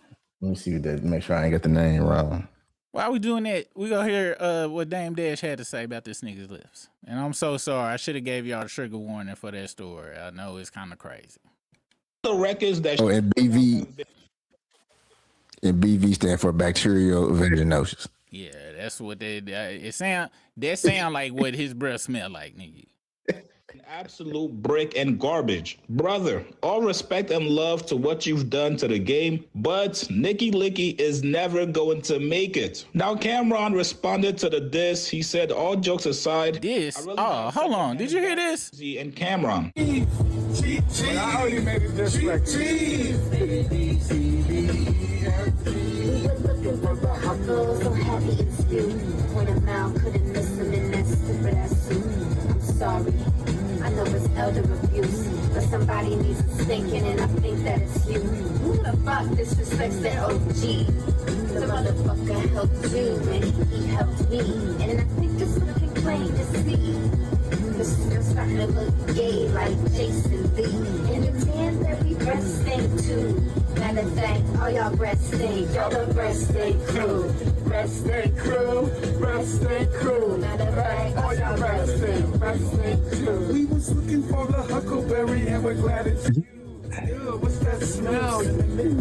Let me see what that. Make sure I ain't got the name wrong. While we doing that, we gonna hear what Dame Dash had to say about this nigga's lips. And I'm so sorry. I should have gave y'all a trigger warning for that story. I know it's kind of crazy. The records that Oh, and BV stand for bacterial vaginosis. Yeah, that's what it sound. That sound like what his breath smell like, nigga. absolute brick and garbage. Brother, all respect and love to what you've done to the game, but Nicky Licky is never going to make it. Now, Cameron responded to the diss. He said, all jokes aside, this. Oh, hold on. Did you hear this? And Cameron. I already made a diss looking for the hustle, so heavy it's you. Point them out, couldn't miss them in that stupid ass suit. I'm sorry, I know it's elder abuse, but somebody needs a stinking, and I think that it's you. Who the fuck disrespects that OG? The motherfucker helped you, and he helped me, and I think it's looking plain to see. This is starting to look gay like Jason Lee, and the man that we breast stink too. Matter of fact, all y'all breast stink, y'all the breast stink crew. Breast stink crew, breast stink crew. Matter of fact, all y'all breast stink too. We was looking for the huckleberry and we're glad it's you. Ew, what's that smell?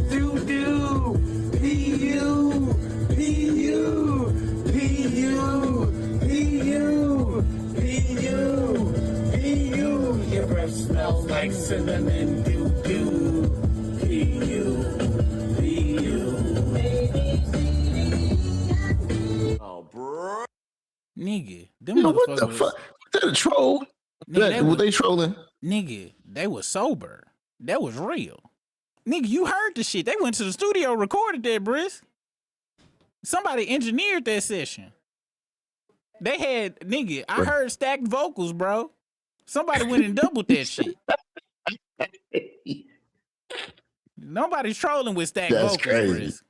Doo-doo, P-U, P-U, P-U, P-U, P-U, P-U. Your breath smells like cinnamon doo-doo. Oh, bro. Nigga, them Yo, motherfuckers. what the fuck? Was that a troll? Nigga, Were they trolling? Nigga, they was sober. That was real. Nigga, you heard the shit. They went to the studio, recorded that, Brisk. Somebody engineered that session. They had, nigga, I heard stacked vocals, bro. Somebody went and doubled that shit. Nobody's trolling with stacked That's vocals, crazy. Brisk.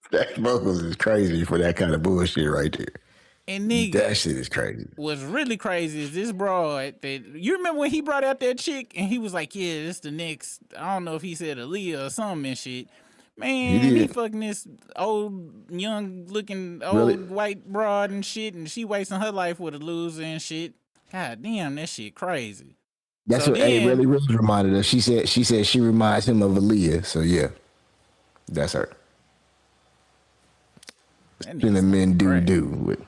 Stacked vocals is crazy for that kind of bullshit right there. And nigga, that shit is crazy. What's really crazy is this broad that you remember when he brought out that chick and he was like, yeah, this the next, I don't know if he said Aaliyah or something and shit. Man, he fucking this old, young looking old white broad and shit, and she wasting her life with a loser and shit. God damn, that shit crazy. That's So what then- Really Rose reminded us. She said she reminds him of Aaliyah. So yeah, that's her. That Then the nigga's men crazy. do with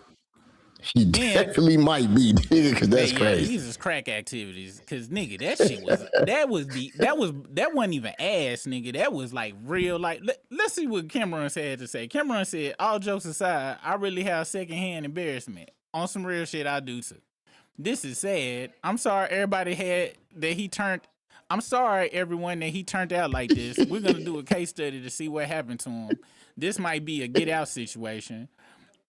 He definitely might be, nigga, because that's crazy. These is crack activities. Cause nigga, that shit was that wasn't even ass, nigga. That was like real. Like, let's see what Cameron had to say. Cameron said, all jokes aside, I really have secondhand embarrassment. On some real shit, I do too. This is sad. I'm sorry I'm sorry, everyone, that he turned out like this. We're gonna do a case study to see what happened to him. This might be a get out situation.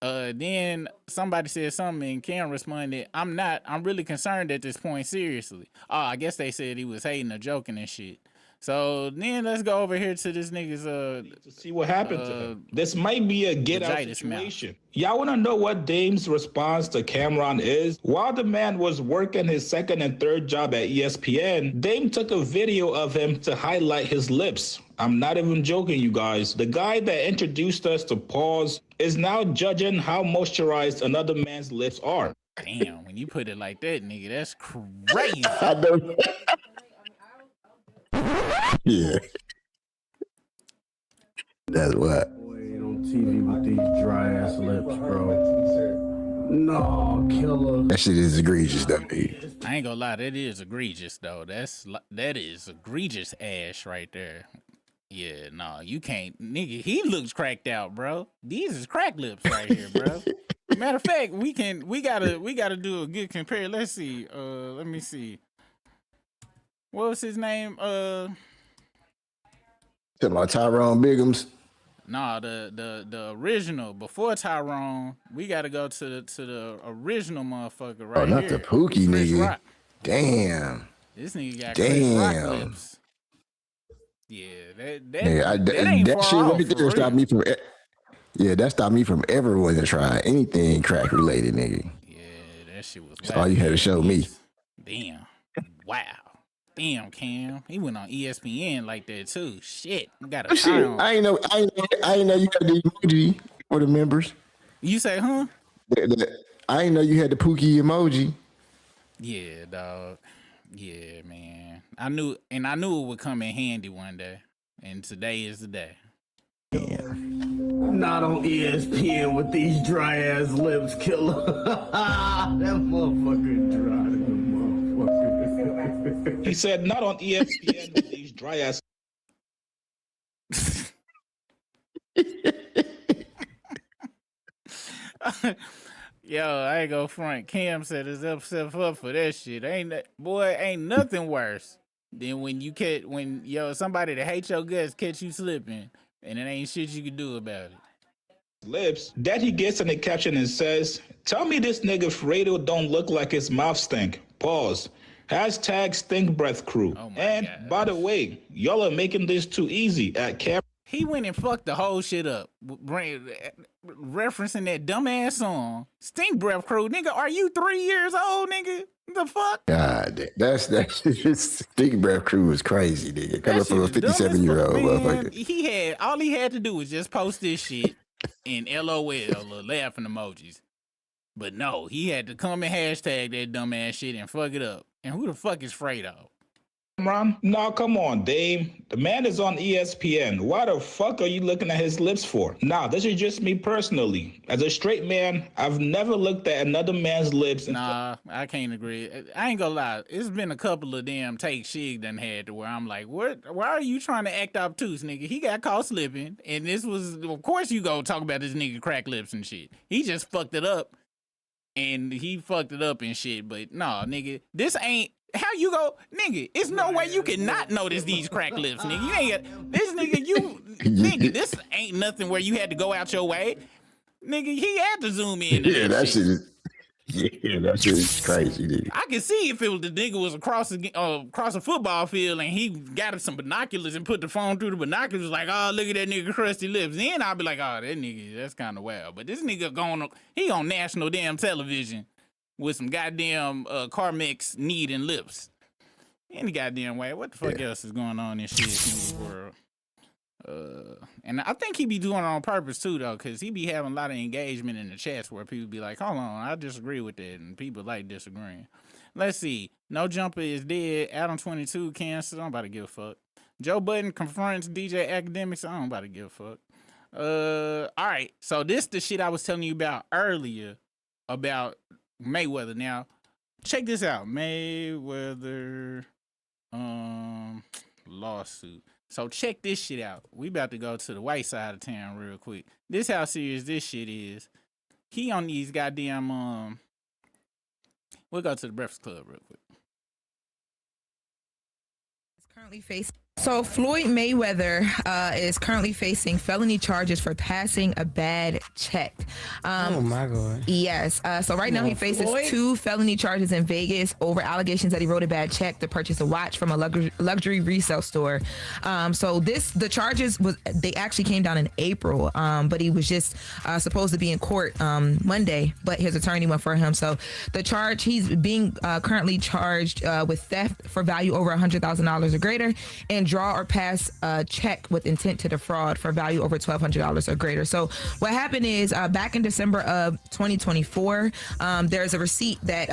Then somebody said something and Cam responded, I'm not. I'm really concerned at this point, seriously. Oh, I guess they said he was hating or joking and shit. So then let's go over here to this nigga's to see what happened to him. This might be a get out situation. Y'all wanna know what Dame's response to Cameron is? While the man was working his second and third job at ESPN, Dame took a video of him to highlight his lips. I'm not even joking, you guys. The guy that introduced us to Pause is now judging how moisturized another man's lips are. Damn, when you put it like that, nigga, that's crazy. I know. Yeah. That's what. On TV with these dry ass lips, bro. No, killer. That shit is egregious, though, dude. I ain't gonna lie, that is egregious though. That is egregious ass right there. Yeah, no, you can't, nigga. He looks cracked out, bro. These is crack lips right here, bro. Matter of fact, we gotta do a good compare. Let's see. Let me see. What was his name? Talking about Tyrone Biggums. No, the original before Tyrone. We gotta go to the original motherfucker right Oh, not here. the Pookie Chris nigga. Rock. Damn. This nigga got Chris Rock Damn. lips. Yeah, that Yeah, that ain't that far shit off, right there for stopped real. me from. Yeah, that stopped me from ever wanting to try anything crack related, nigga. Yeah, that shit was. That's all you had to show me. Damn. Wow. Damn, Cam. He went on ESPN like that too. Shit. We got a Shit, time. I ain't know you had the emoji for the members. You say, huh? I ain't know you had the Pookie emoji. Yeah, dog. Yeah, man. I knew it would come in handy one day. And today is the day. Not on ESPN with these dry ass lips, killer. That motherfucker dry. He said, not on ESPN with these dry ass. Yo, I ain't go front. Cam set himself up for that shit. Ain't nothing worse than when somebody that hates your guts catch you slipping and it ain't shit you can do about it. Lips. That he gets in the caption and says, tell me this nigga Fredo don't look like his mouth stink. Pause. Hashtag stink breath crew. And by the way, y'all are making this too easy at Cam. He went and fucked the whole shit up, referencing that dumbass song, Stink Breath Crew. Nigga, are you 3 years old, nigga? The fuck? God, that's Stink Breath Crew is crazy, nigga. Coming from a 57-year-old motherfucker. All he had to do was just post this shit in LOL or laughing emojis. But no, he had to come and hashtag that dumbass shit and fuck it up. And who the fuck is Fredo? Cameron? No, come on, Dame. The man is on ESPN. Why the fuck are you looking at his lips for? Nah, this is just me personally. As a straight man, I've never looked at another man's lips. Nah, I can't agree. I ain't gonna lie. It's been a couple of damn takes Shig done had to where I'm like, why are you trying to act obtuse, nigga? He got caught slipping. And this was, of course you go talk about this nigga crack lips and shit. He just fucked it up. And he fucked it up and shit. But nah, nigga, this ain't. How you go, nigga? It's no way you can not notice these crack lips, nigga. You ain't got this nigga. Nigga, this ain't nothing where you had to go out your way, nigga. He had to zoom in. Yeah, that shit is. Yeah, that shit is crazy, dude. I can see if the nigga was across a football field and he got some binoculars and put the phone through the binoculars, like, oh, look at that nigga crusty lips. Then I'll be like, oh, that nigga, that's kind of wild. But this nigga he on national damn television with some goddamn Carmex need and lips. Any goddamn way. What the fuck else is going on in shit in this world? And I think he be doing it on purpose too, though, because he be having a lot of engagement in the chats where people be like, hold on, I disagree with that, and people like disagreeing. Let's see. No Jumper is dead. Adam 22 canceled. I don't about to give a fuck. Joe Budden confronts DJ Academics. I don't about to give a fuck. All right. So this the shit I was telling you about earlier about Mayweather. Now, check this out. Mayweather lawsuit. So check this shit out. We about to go to the white side of town real quick. This how serious this shit is. He on these goddamn we'll go to the Breakfast Club real quick. Currently facing. So Floyd Mayweather is currently facing felony charges for passing a bad check. Oh my God. Yes. So right now he faces Floyd? 2 felony charges in Vegas over allegations that he wrote a bad check to purchase a watch from a luxury resale store. So the charges they actually came down in April, but he was just supposed to be in court Monday, but his attorney went for him. So the charge, he's being currently charged with theft for value over $100,000 or greater, and draw or pass a check with intent to defraud for value over $1,200 or greater. So what happened is back in December of 2024, there's a receipt that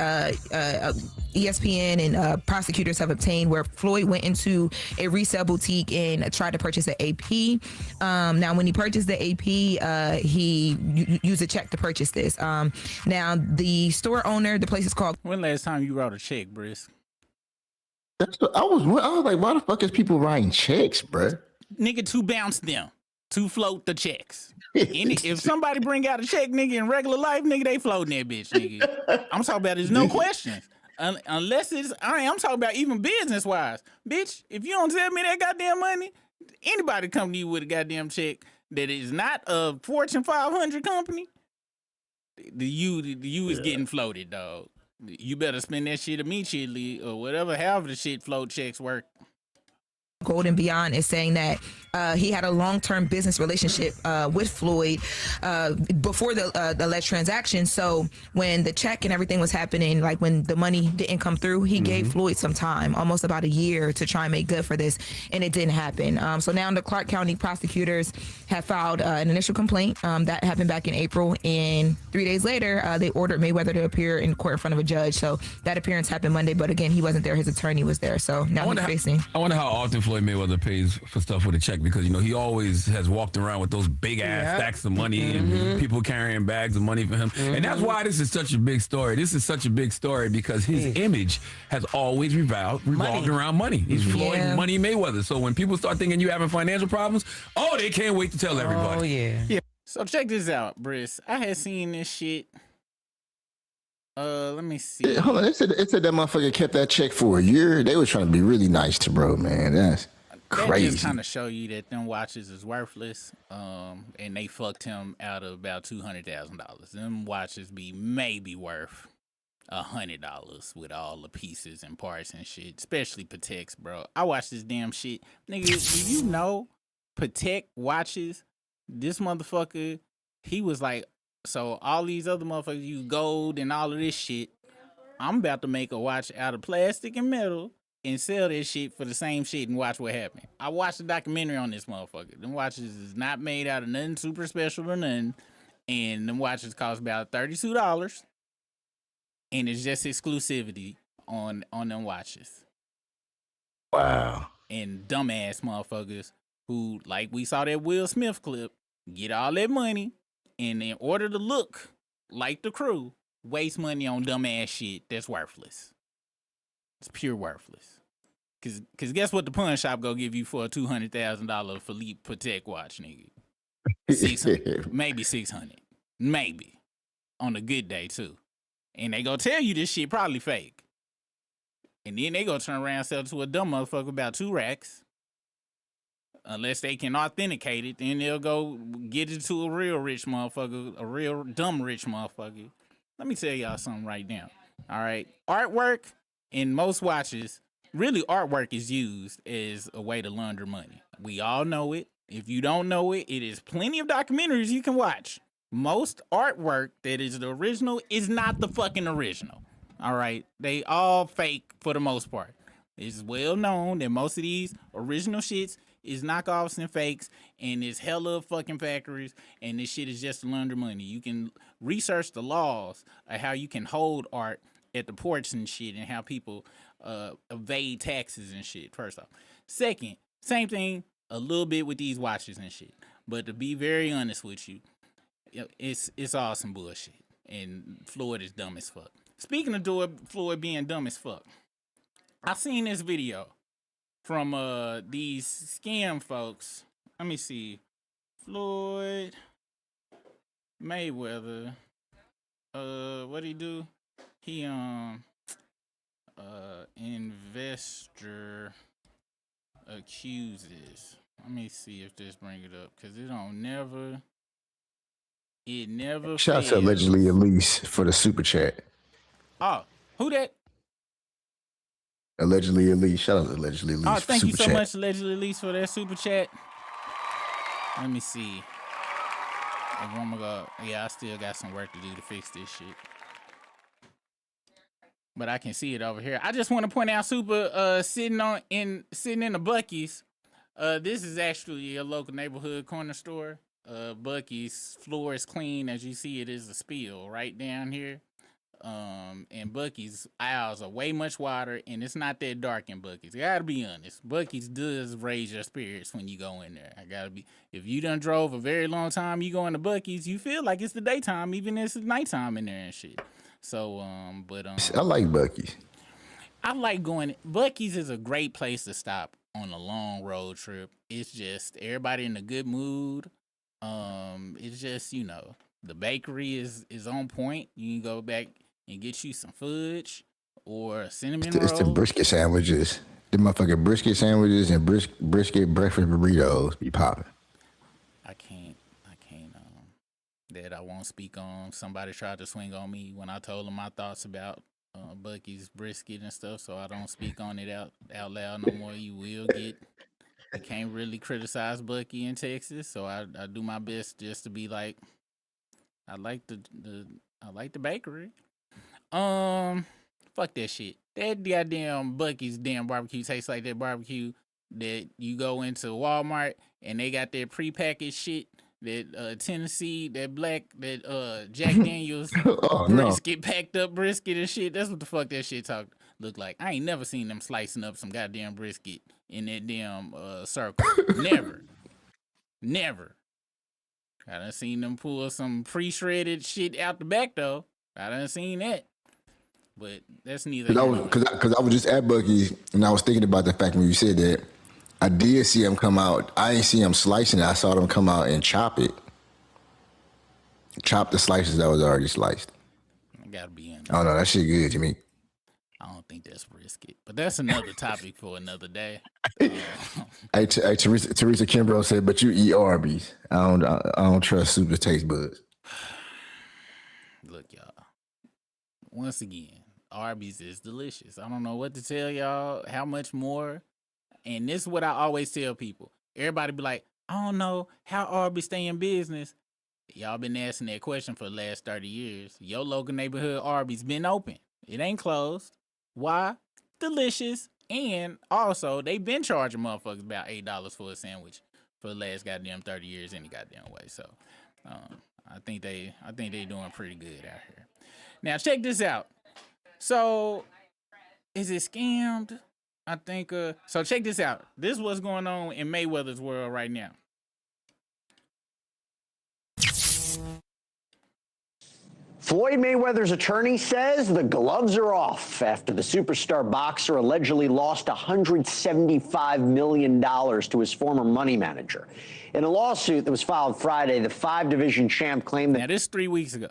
ESPN and prosecutors have obtained where Floyd went into a resale boutique and tried to purchase an AP. Now, when he purchased the AP, he used a check to purchase this. Now, the store owner, the place is called... When last time you wrote a check, Brisk? That's what I was like, why the fuck is people writing checks, bruh? Nigga, to bounce them, to float the checks. If somebody bring out a check, nigga, in regular life, nigga, they floating that bitch, nigga. I'm talking about there's no questions. Unless it's, I'm talking about even business wise. Bitch, if you don't tell me that goddamn money, anybody come to you with a goddamn check that is not a Fortune 500 company, the you is getting floated, dog. You better spend that shit immediately or whatever, however the shit float checks work. Golden Beyond is saying that he had a long-term business relationship with Floyd before the alleged transaction. So when the check and everything was happening, like when the money didn't come through, he gave Floyd some time, almost about a year, to try and make good for this, and it didn't happen. So now the Clark County prosecutors have filed an initial complaint that happened back in April, and 3 days later, they ordered Mayweather to appear in court in front of a judge. So that appearance happened Monday, but again, he wasn't there. His attorney was there. So now he's facing. I wonder how often Floyd Mayweather pays for stuff with a check, because, you know, he always has walked around with those big ass stacks of money and people carrying bags of money for him. And that's why this is such a big story. This is such a big story because his image has always revolved around money. He's Floyd Money Mayweather. So when people start thinking you having financial problems, they can't wait to tell everybody. Oh, yeah. So check this out, Briss. I had seen this shit. Let me see. Hold on, it said that motherfucker kept that check for a year. They were trying to be really nice to bro, man. That's crazy. That just kind of show you that them watches is worthless. And they fucked him out of about $200,000. Them watches be maybe worth $100 with all the pieces and parts and shit, especially Pateks, bro. I watched this damn shit. Nigga, do you know Patek watches? This motherfucker, he was like, so all these other motherfuckers use gold and all of this shit. I'm about to make a watch out of plastic and metal and sell this shit for the same shit and watch what happened. I watched a documentary on this motherfucker. Them watches is not made out of nothing super special or nothing. And them watches cost about $32. And it's just exclusivity on them watches. Wow. And dumbass motherfuckers who, like we saw that Will Smith clip, get all that money and in order to look like the crew, waste money on dumbass shit that's worthless. It's pure worthless. Cause guess what the pawn shop go give you for a $200,000 Philippe Patek watch, nigga? 600, maybe 600, maybe on a good day too. And they go tell you this shit probably fake. And then they go turn around and sell it to a dumb motherfucker about 2 racks. Unless they can authenticate it, then they'll go get it to a real rich motherfucker, a real dumb rich motherfucker. Let me tell y'all something right now. All right. Artwork in most watches, really artwork is used as a way to launder money. We all know it. If you don't know it, it is plenty of documentaries you can watch. Most artwork that is the original is not the fucking original. All right. They all fake for the most part. It's well known that most of these original shits is knockoffs and fakes, and it's hella fucking factories, and this shit is just to launder money. You can research the laws of how you can hold art at the ports and shit, and how people evade taxes and shit, first off. Second, same thing a little bit with these watches and shit. But to be very honest with you, it's all some bullshit. and Floyd is dumb as fuck. Speaking of Floyd being dumb as fuck, I seen this video from these scam folks. Let me see. Floyd Mayweather. What'd he do? He investor accuses. Let me see if this bring it up, cause it never Shout out to fails. Allegedly Elise for the super chat. Oh, who that? Allegedly Elise. Shout out to Allegedly Elise. Oh, for thank you super so chat. much, Allegedly Elise, for that super chat. Let me see. Oh my God. Yeah, I still got some work to do to fix this shit. But I can see it over here. I just want to point out Super sitting in the Buc-ee's. This is actually a local neighborhood corner store. Buc-ee's floor is clean. As you see, it is a spill right down here. And Buc-ee's aisles are way much wider, and it's not that dark in Buc-ee's. I gotta be honest. Buc-ee's does raise your spirits when you go in there. If you done drove a very long time, you go into Buc-ee's, you feel like it's the daytime, even if it's nighttime in there and shit. So, I like Buc-ee's. I like going. Buc-ee's is a great place to stop on a long road trip. It's just everybody in a good mood. It's just, the bakery is on point. You can go back and get you some fudge or a cinnamon roll. It's the brisket sandwiches. The motherfucking brisket sandwiches and brisket breakfast burritos be popping. I can't. That I won't speak on. Somebody tried to swing on me when I told them my thoughts about Buc-ee's brisket and stuff, so I don't speak on it out loud no more. You can't really criticize Buc-ee in Texas, so I do my best just to be like, I like the bakery. Fuck that shit. That goddamn Buc-ee's damn barbecue tastes like that barbecue that you go into Walmart and they got that prepackaged shit. That Tennessee, that Jack Daniels brisket, packed up brisket and shit. That's what the fuck that shit look like. I ain't never seen them slicing up some goddamn brisket in that damn circle. Never. I done seen them pull some pre-shredded shit out the back though. I done seen that. But that's neither. Because I was just at Buc-ee's and I was thinking about the fact when you said that. I did see them come out. I didn't see them slicing it. I saw them come out and chop it. Chop the slices that was already sliced. I gotta be in. Oh no, that shit good to me. I don't think that's brisket, but that's another topic for another day. Hey, Teresa Kimbrough said, "But you eat Arby's. I don't trust Super taste buds." Look, y'all. Once again, Arby's is delicious. I don't know what to tell y'all. How much more? And this is what I always tell people. Everybody be like, I don't know how Arby's stay in business. Y'all been asking that question for the last 30 years. Your local neighborhood Arby's been open. It ain't closed. Why? Delicious. And also, they been charging motherfuckers about $8 for a sandwich for the last goddamn 30 years any goddamn way. So I think they doing pretty good out here. Now check this out. So is it scammed? I think, so check this out. This is what's going on in Mayweather's world right now. Floyd Mayweather's attorney says the gloves are off after the superstar boxer allegedly lost $175 million to his former money manager. In a lawsuit that was filed Friday, the 5-division champ claimed that... Now, this 3 weeks ago.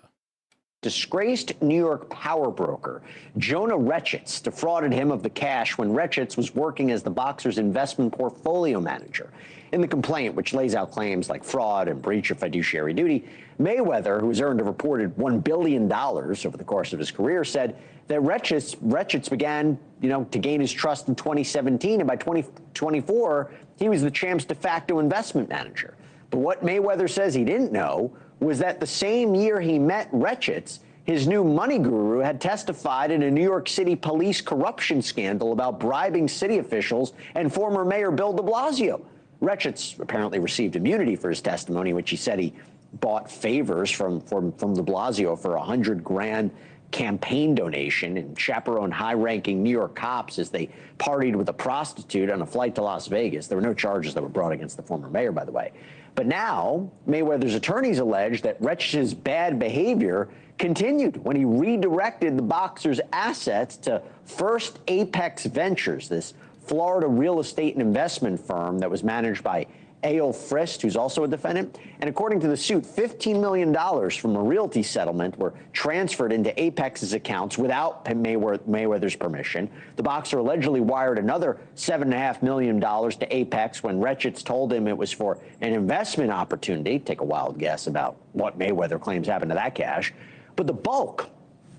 Disgraced New York power broker Jonah Rechetz defrauded him of the cash when Rechetz was working as the boxer's investment portfolio manager. In the complaint, which lays out claims like fraud and breach of fiduciary duty, Mayweather, who has earned a reported $1 billion over the course of his career, said that Rechetz began, to gain his trust in 2017, and by 2024, he was the champ's de facto investment manager. But what Mayweather says he didn't know was that the same year he met Rechetz, his new money guru had testified in a New York City police corruption scandal about bribing city officials and former Mayor Bill de Blasio. Rechetz apparently received immunity for his testimony, which he said he bought favors from de Blasio for $100,000 campaign donation and chaperoned high-ranking New York cops as they partied with a prostitute on a flight to Las Vegas. There were no charges that were brought against the former mayor, by the way. But now, Mayweather's attorneys allege that Retch's bad behavior continued when he redirected the boxer's assets to First Apex Ventures, this Florida real estate and investment firm that was managed by Eyal Frist, who's also a defendant. And according to the suit, $15 million from a realty settlement were transferred into Apex's accounts without Mayweather's permission. The boxer allegedly wired another $7.5 million to Apex when Retchitz told him it was for an investment opportunity. Take a wild guess about what Mayweather claims happened to that cash. But the bulk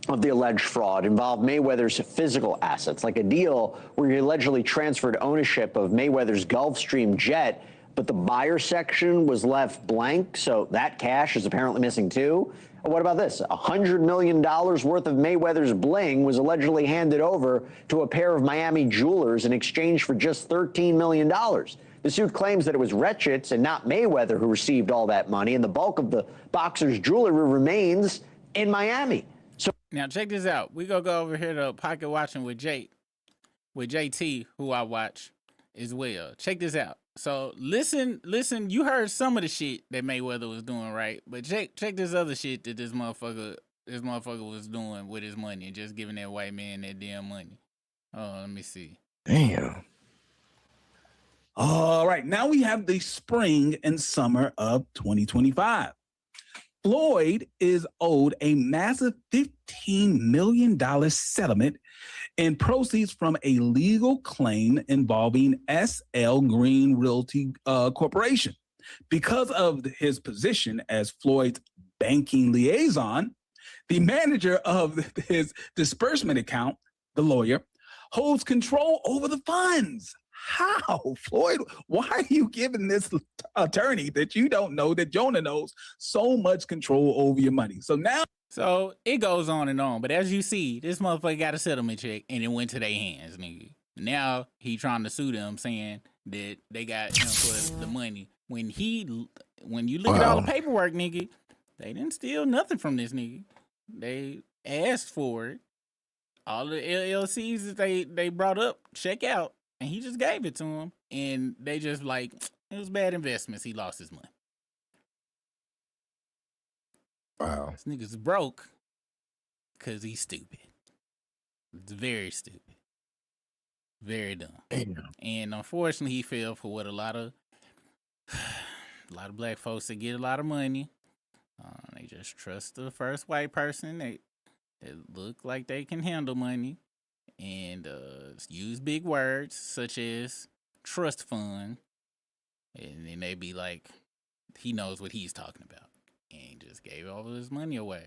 of the alleged fraud involved Mayweather's physical assets, like a deal where he allegedly transferred ownership of Mayweather's Gulfstream jet, but the buyer section was left blank, so that cash is apparently missing too. What about this? $100 million worth of Mayweather's bling was allegedly handed over to a pair of Miami jewelers in exchange for just $13 million. The suit claims that it was Retchitz and not Mayweather who received all that money, and the bulk of the boxer's jewelry remains in Miami. So now check this out. We gonna go over here to Pocket Watching with JT, who I watch as well. Check this out. So listen, you heard some of the shit that Mayweather was doing, right? But check this other shit that this motherfucker was doing with his money and just giving that white man that damn money. Oh, let me see. Damn. All right, now we have the spring and summer of 2025. Floyd is owed a massive $15 million settlement in proceeds from a legal claim involving SL Green Realty Corporation. Because of his position as Floyd's banking liaison, the manager of his disbursement account, the lawyer, holds control over the funds. How, Floyd? Why are you giving this attorney that you don't know, that Jonah knows, so much control over your money? So it goes on and on. But as you see, this motherfucker got a settlement check and it went to their hands, nigga. Now he trying to sue them, saying that they got him for the money. When you look at all the paperwork, nigga, they didn't steal nothing from this nigga. They asked for it. All the LLCs that they brought up, check out. And he just gave it to him. And they just like, it was bad investments. He lost his money. Wow. This nigga's broke because he's stupid. It's very stupid. Very dumb. Damn. And unfortunately, he fell for what a lot of black folks that get a lot of money. They just trust the first white person. They look like they can handle money. And use big words such as trust fund, and then they be like, he knows what he's talking about, and just gave all of his money away.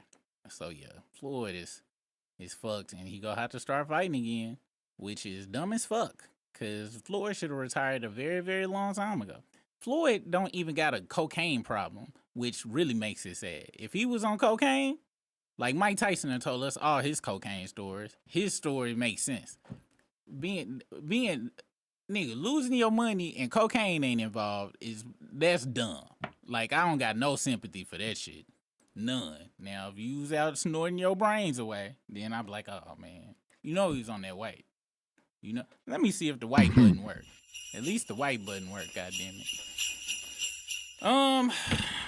So yeah, Floyd is fucked, and he gonna have to start fighting again, which is dumb as fuck. Cause Floyd should have retired a very, very long time ago. Floyd don't even got a cocaine problem, which really makes it sad. If he was on cocaine, like Mike Tyson had told us all his cocaine stories, his story makes sense. Being nigga, losing your money and cocaine ain't involved that's dumb. Like, I don't got no sympathy for that shit. None. Now, if you was out snorting your brains away, then I'm like, oh man, you know he was on that white. You know, let me see if the white button worked. At least the white button worked, goddammit.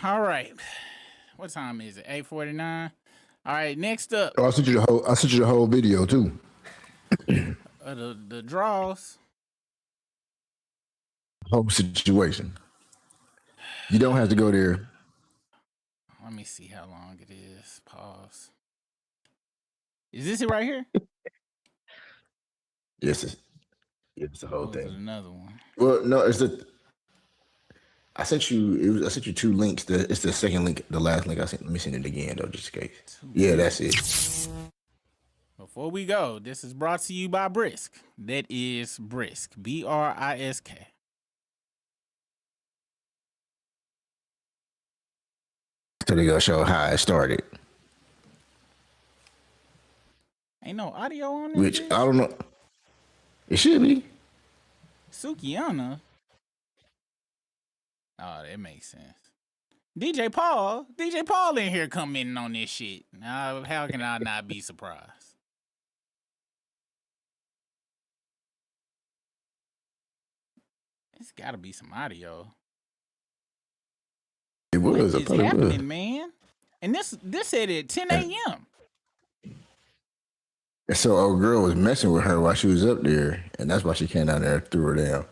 All right. What time is it? 8:49. All right, next up. Oh, I sent you the whole video too. The draws. Whole situation. You don't have to go there. Let me see how long it is. Pause. Is this it right here? Yes, it's the whole thing. Another one. Well, no, I sent you two links. It's the second link, the last link I sent. Let me send it again though, just in case. Yeah, that's it. Before we go, this is brought to you by Brisk. That is Brisk. BRISK. So they're gonna show how it started. Ain't no audio on it. Which I don't know. It should be. Sukiyama. Oh, that makes sense. DJ Paul in here commenting on this shit. Now, how can I not be surprised? It's got to be some audio. It was. I It's thought it was. happening, man. And this said at 10 a.m. And so old girl was messing with her while she was up there, and that's why she came down there and threw her down.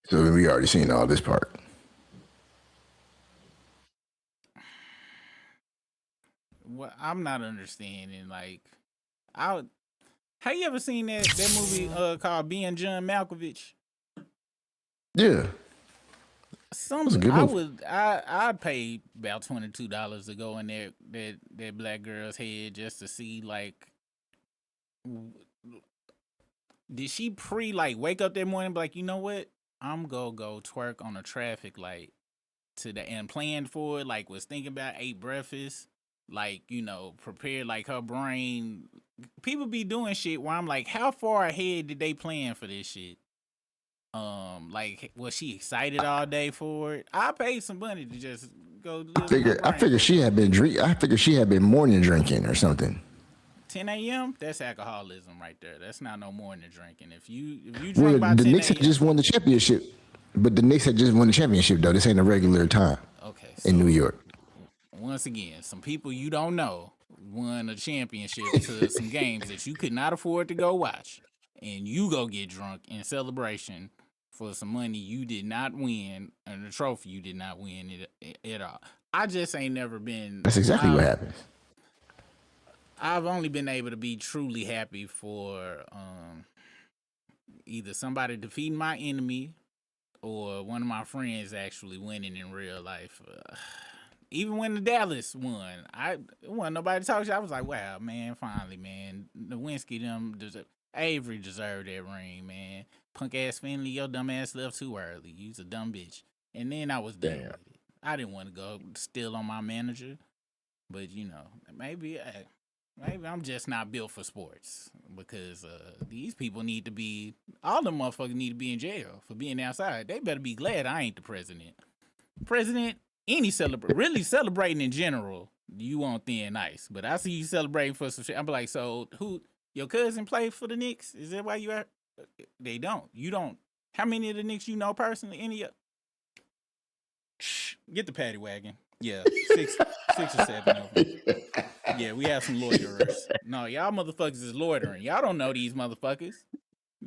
So we already seen all this part. Well, I'm not understanding. Like, have you ever seen that movie called Being John Malkovich? Yeah. Some a good I movie. would I'd pay about $22 to go in that black girl's head just to see, like, did she wake up that morning and be like, you know what, I'm gonna go twerk on a traffic light and planned for it, like was thinking about, ate breakfast, like, you know, prepared, like her brain. People be doing shit where I'm like, how far ahead did they plan for this shit? Like, was she excited all day for it? I paid some money to just go. I figured she had been morning drinking or something. 10 a.m. That's alcoholism right there. That's not no morning drinking. If you drink Well, by the 10 Knicks had just won the championship, but the Knicks had just won the championship though. This ain't a regular time. Okay, in New York. Once again, some people you don't know won a championship to some games that you could not afford to go watch, and you go get drunk in celebration for some money you did not win and a trophy you did not win at all. I just ain't never been. That's exactly what happens. I've only been able to be truly happy for either somebody defeating my enemy or one of my friends actually winning in real life. Even when the Dallas won, it wasn't nobody to talk to. I was like, wow, man, finally, man. Nowinski, Avery deserved that ring, man. Punk ass Finley, your dumb ass left too early. You's a dumb bitch. And then I was done with it. I didn't want to go steal on my manager, but you know, maybe I'm just not built for sports, because these people need to be, all them motherfuckers need to be in jail for being outside. They better be glad I ain't the president. Really celebrating in general, you on thin ice. But I see you celebrating for some shit. I'm like, so who, your cousin play for the Knicks? Is that why you are? They don't. You don't. How many of the Knicks you know personally? Any of? Shh, get the paddy wagon. Yeah, six or seven of them. Yeah, we have some loiterers. No, y'all motherfuckers is loitering. Y'all don't know these motherfuckers.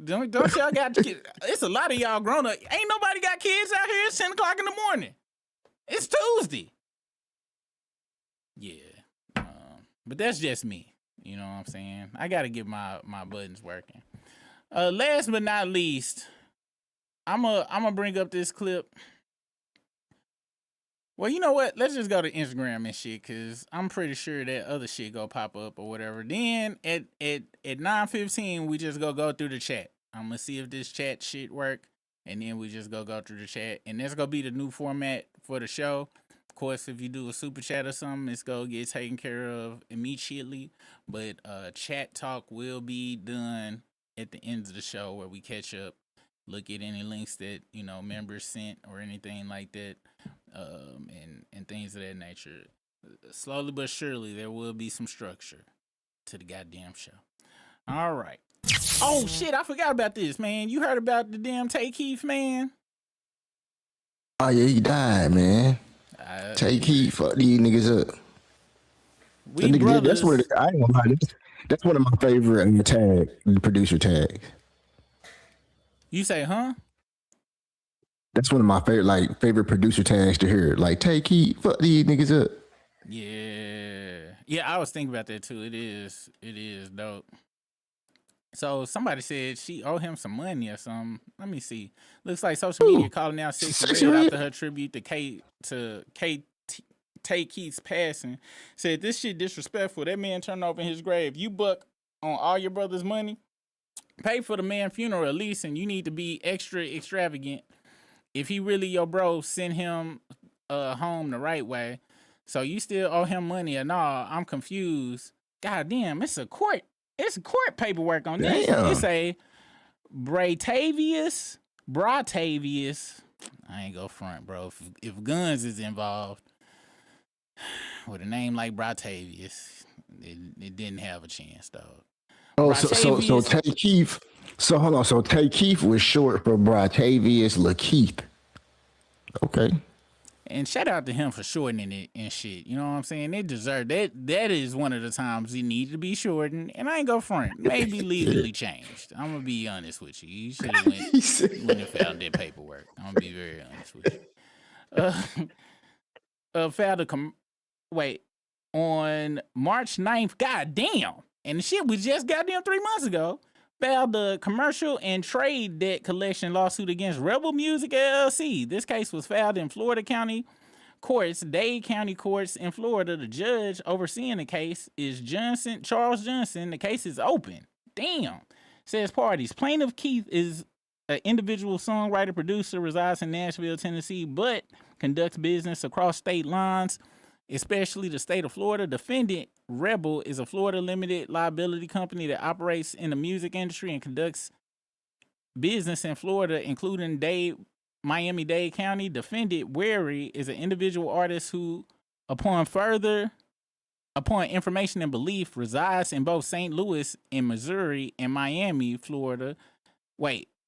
Don't y'all got kids? It's a lot of y'all grown up. Ain't nobody got kids out here. It's 10 o'clock in the morning. It's Tuesday. Yeah. But that's just me. You know what I'm saying? I got to get my buttons working. Last but not least, I'm gonna bring up this clip. Well, you know what? Let's just go to Instagram and shit, because I'm pretty sure that other shit go pop up or whatever. Then at 9:15, we just go through the chat. I'm going to see if this chat shit work, and then we just go through the chat. And that's going to be the new format for the show. Of course, if you do a super chat or something, it's going to get taken care of immediately. But chat talk will be done at the end of the show, where we catch up, look at any links that, you know, members sent or anything like that. And things of that nature. Slowly but surely, there will be some structure to the goddamn show. All right. Oh shit, I forgot about this, man. You heard about the damn Tay Keith, man? Oh yeah, he died, man. Take Keith, fuck these niggas up. We brothers. I ain't gonna lie. That's one of my favorite producer tags. You say, huh? That's one of my favorite producer tags to hear. Like, take heat, fuck these niggas up. Yeah, I was thinking about that too. It is dope. So somebody said she owe him some money or something. Let me see. Looks like social media calling out Sexy Red after her tribute to Tay Keith's passing. Said this shit disrespectful. That man turned over in his grave. You buck on all your brother's money. Pay for the man's funeral at least, and you need to be extra extravagant. If he really your bro, send him home the right way. So you still owe him money or nah? I'm confused. God damn, it's a court paperwork on this. Damn. It's a Bratavius. I ain't go front, bro. If guns is involved with a name like Bratavius, it didn't have a chance, dog. Oh, so Tay Keith. So hold on. So Tay Keith was short for Bratavius Lakeith. Okay. And shout out to him for shortening it and shit. You know what I'm saying? They deserve that. That is one of the times he needed to be shortened. And I ain't go front. Maybe legally changed. I'm gonna be honest with you. You should have went and filed that paperwork. I'm gonna be very honest with you. Filed on March 9th. God damn. And the shit was just goddamn 3 months ago. Filed the commercial and trade debt collection lawsuit against Rebel Music LLC. This case was filed in Florida County courts, Dade County courts in Florida. The judge overseeing the case is Charles Johnson. The case is open. Damn. Says parties. Plaintiff Keith is an individual songwriter, producer, resides in Nashville, Tennessee, but conducts business across state lines, especially the state of Florida. Defendant Rebel is a Florida limited liability company that operates in the music industry and conducts business in Florida, including Miami-Dade County. Defendant Wary is an individual artist who, upon information and belief, resides in both St. Louis in Missouri and Miami, Florida.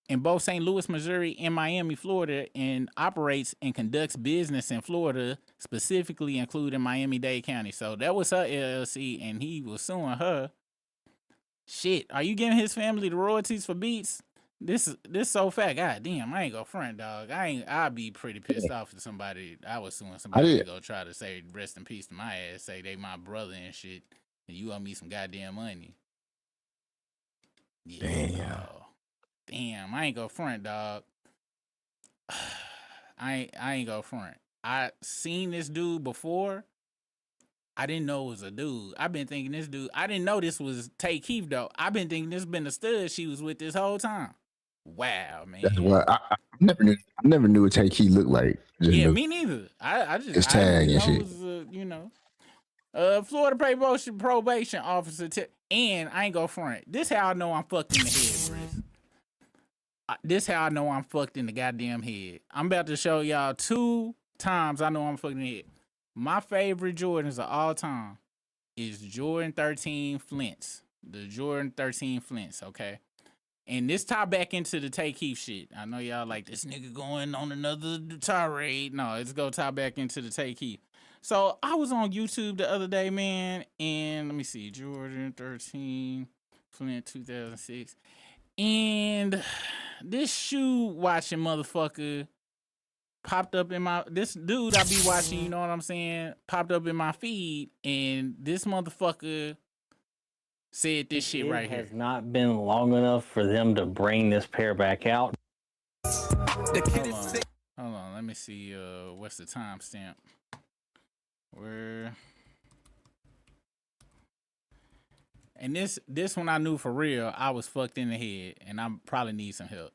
In both St. Louis, Missouri, and Miami, Florida, and operates and conducts business in Florida, specifically including Miami-Dade County. So that was her LLC, and he was suing her. Shit, are you giving his family the royalties for beats? This so fat. God damn, I ain't gonna front, dog. I'd be pretty pissed off if somebody I was suing somebody to go try to say rest in peace to my ass, say they my brother and shit, and you owe me some goddamn money. Yeah. Damn, I ain't go front, dog. I ain't go front. I seen this dude before. I didn't know it was a dude. I've been thinking this dude. I didn't know this was Tay Keith though. I've been thinking this been the stud she was with this whole time. Wow, man. That's what I never knew what Tay Keith looked like. Me neither. I just his tag and shit. Florida probation officer. And I ain't go front. This how I know I'm fucked in the head, Briss. This how I know I'm fucked in the goddamn head. I'm about to show y'all 2 times I know I'm fucked in the head. My favorite Jordans of all time is Jordan 13 Flints. The Jordan 13 Flints, okay? And this tie back into the Tay Keith shit. I know y'all like, this nigga going on another tirade. No, it's go tie back into the Tay Keith. So I was on YouTube the other day, man, and let me see, Jordan 13 Flint 2006. And this shoe watching motherfucker popped up in this dude I be watching, you know what I'm saying, popped up in my feed, and this motherfucker said this shit right here. It has not been long enough for them to bring this pair back out. Hold on, let me see what's the timestamp. And this one I knew for real, I was fucked in the head, and I probably need some help.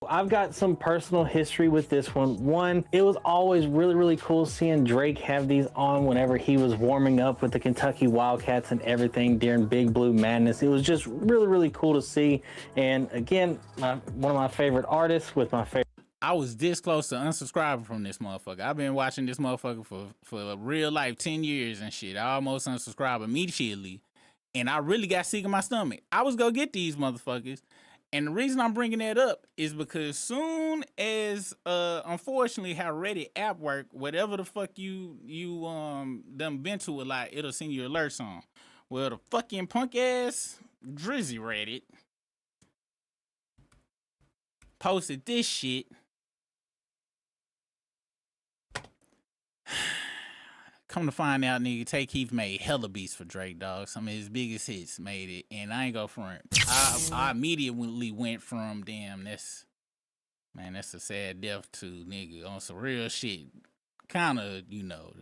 I've got some personal history with this one. One, it was always really, really cool seeing Drake have these on whenever he was warming up with the Kentucky Wildcats and everything during Big Blue Madness. It was just really, really cool to see. And again, one of my favorite artists with my favorite. I was this close to unsubscribing from this motherfucker. I've been watching this motherfucker for real life 10 years and shit. I almost unsubscribed immediately. And I really got sick in my stomach. I was gonna get these motherfuckers. And the reason I'm bringing that up is because soon as, unfortunately, how Reddit app work, whatever the fuck you done been to a lot, it'll send you alerts on. Well, the fucking punk ass Drizzy Reddit posted this shit. Come to find out, nigga, Tay Keith made hella beats for Drake, dog. Some of his biggest hits made it, and I ain't go front. I immediately went from, damn, that's a sad death to, nigga, on some real shit. Kind of,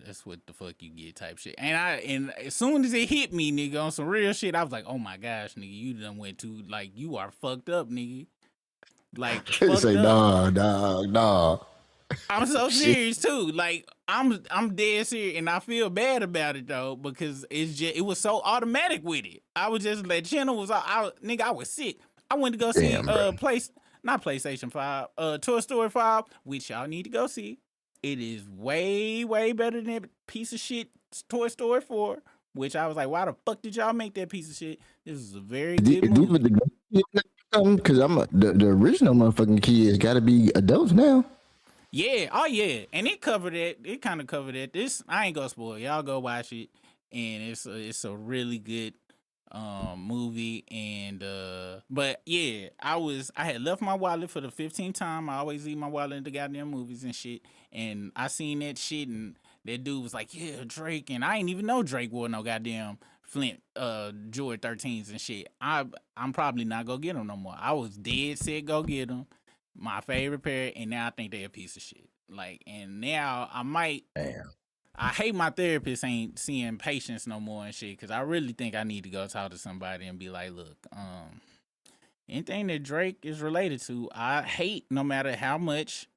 that's what the fuck you get type shit. And as soon as it hit me, nigga, on some real shit, I was like, oh my gosh, nigga, you done went to, like, you are fucked up, nigga. Like, Can't say nah. I'm so serious too. Like I'm dead serious, and I feel bad about it though because it was so automatic with it. I was just that channel was I was sick. I went to go see not PlayStation 5, Toy Story 5, which y'all need to go see. It is way better than that piece of shit Toy Story 4. which I was like, why the fuck did y'all make that piece of shit? This is a very good movie. Because the original motherfucking kids got to be adults now. Yeah, oh yeah, and it covered it. It kind of covered it. This I ain't gonna spoil. Y'all go watch it, and it's a really good movie. And but yeah, I had left my wallet for the 15th time. I always leave my wallet in the goddamn movies and shit. And I seen that shit, and that dude was like, yeah, Drake, and I ain't even know Drake wore no goddamn Flint Jordan 13s and shit. I'm probably not gonna get them no more. I was dead set go get them. My favorite pair, and now I think they're a piece of shit. Like, and now I might. Damn. I hate my therapist ain't seeing patients no more and shit, because I really think I need to go talk to somebody and be like, look, anything that Drake is related to, I hate no matter how much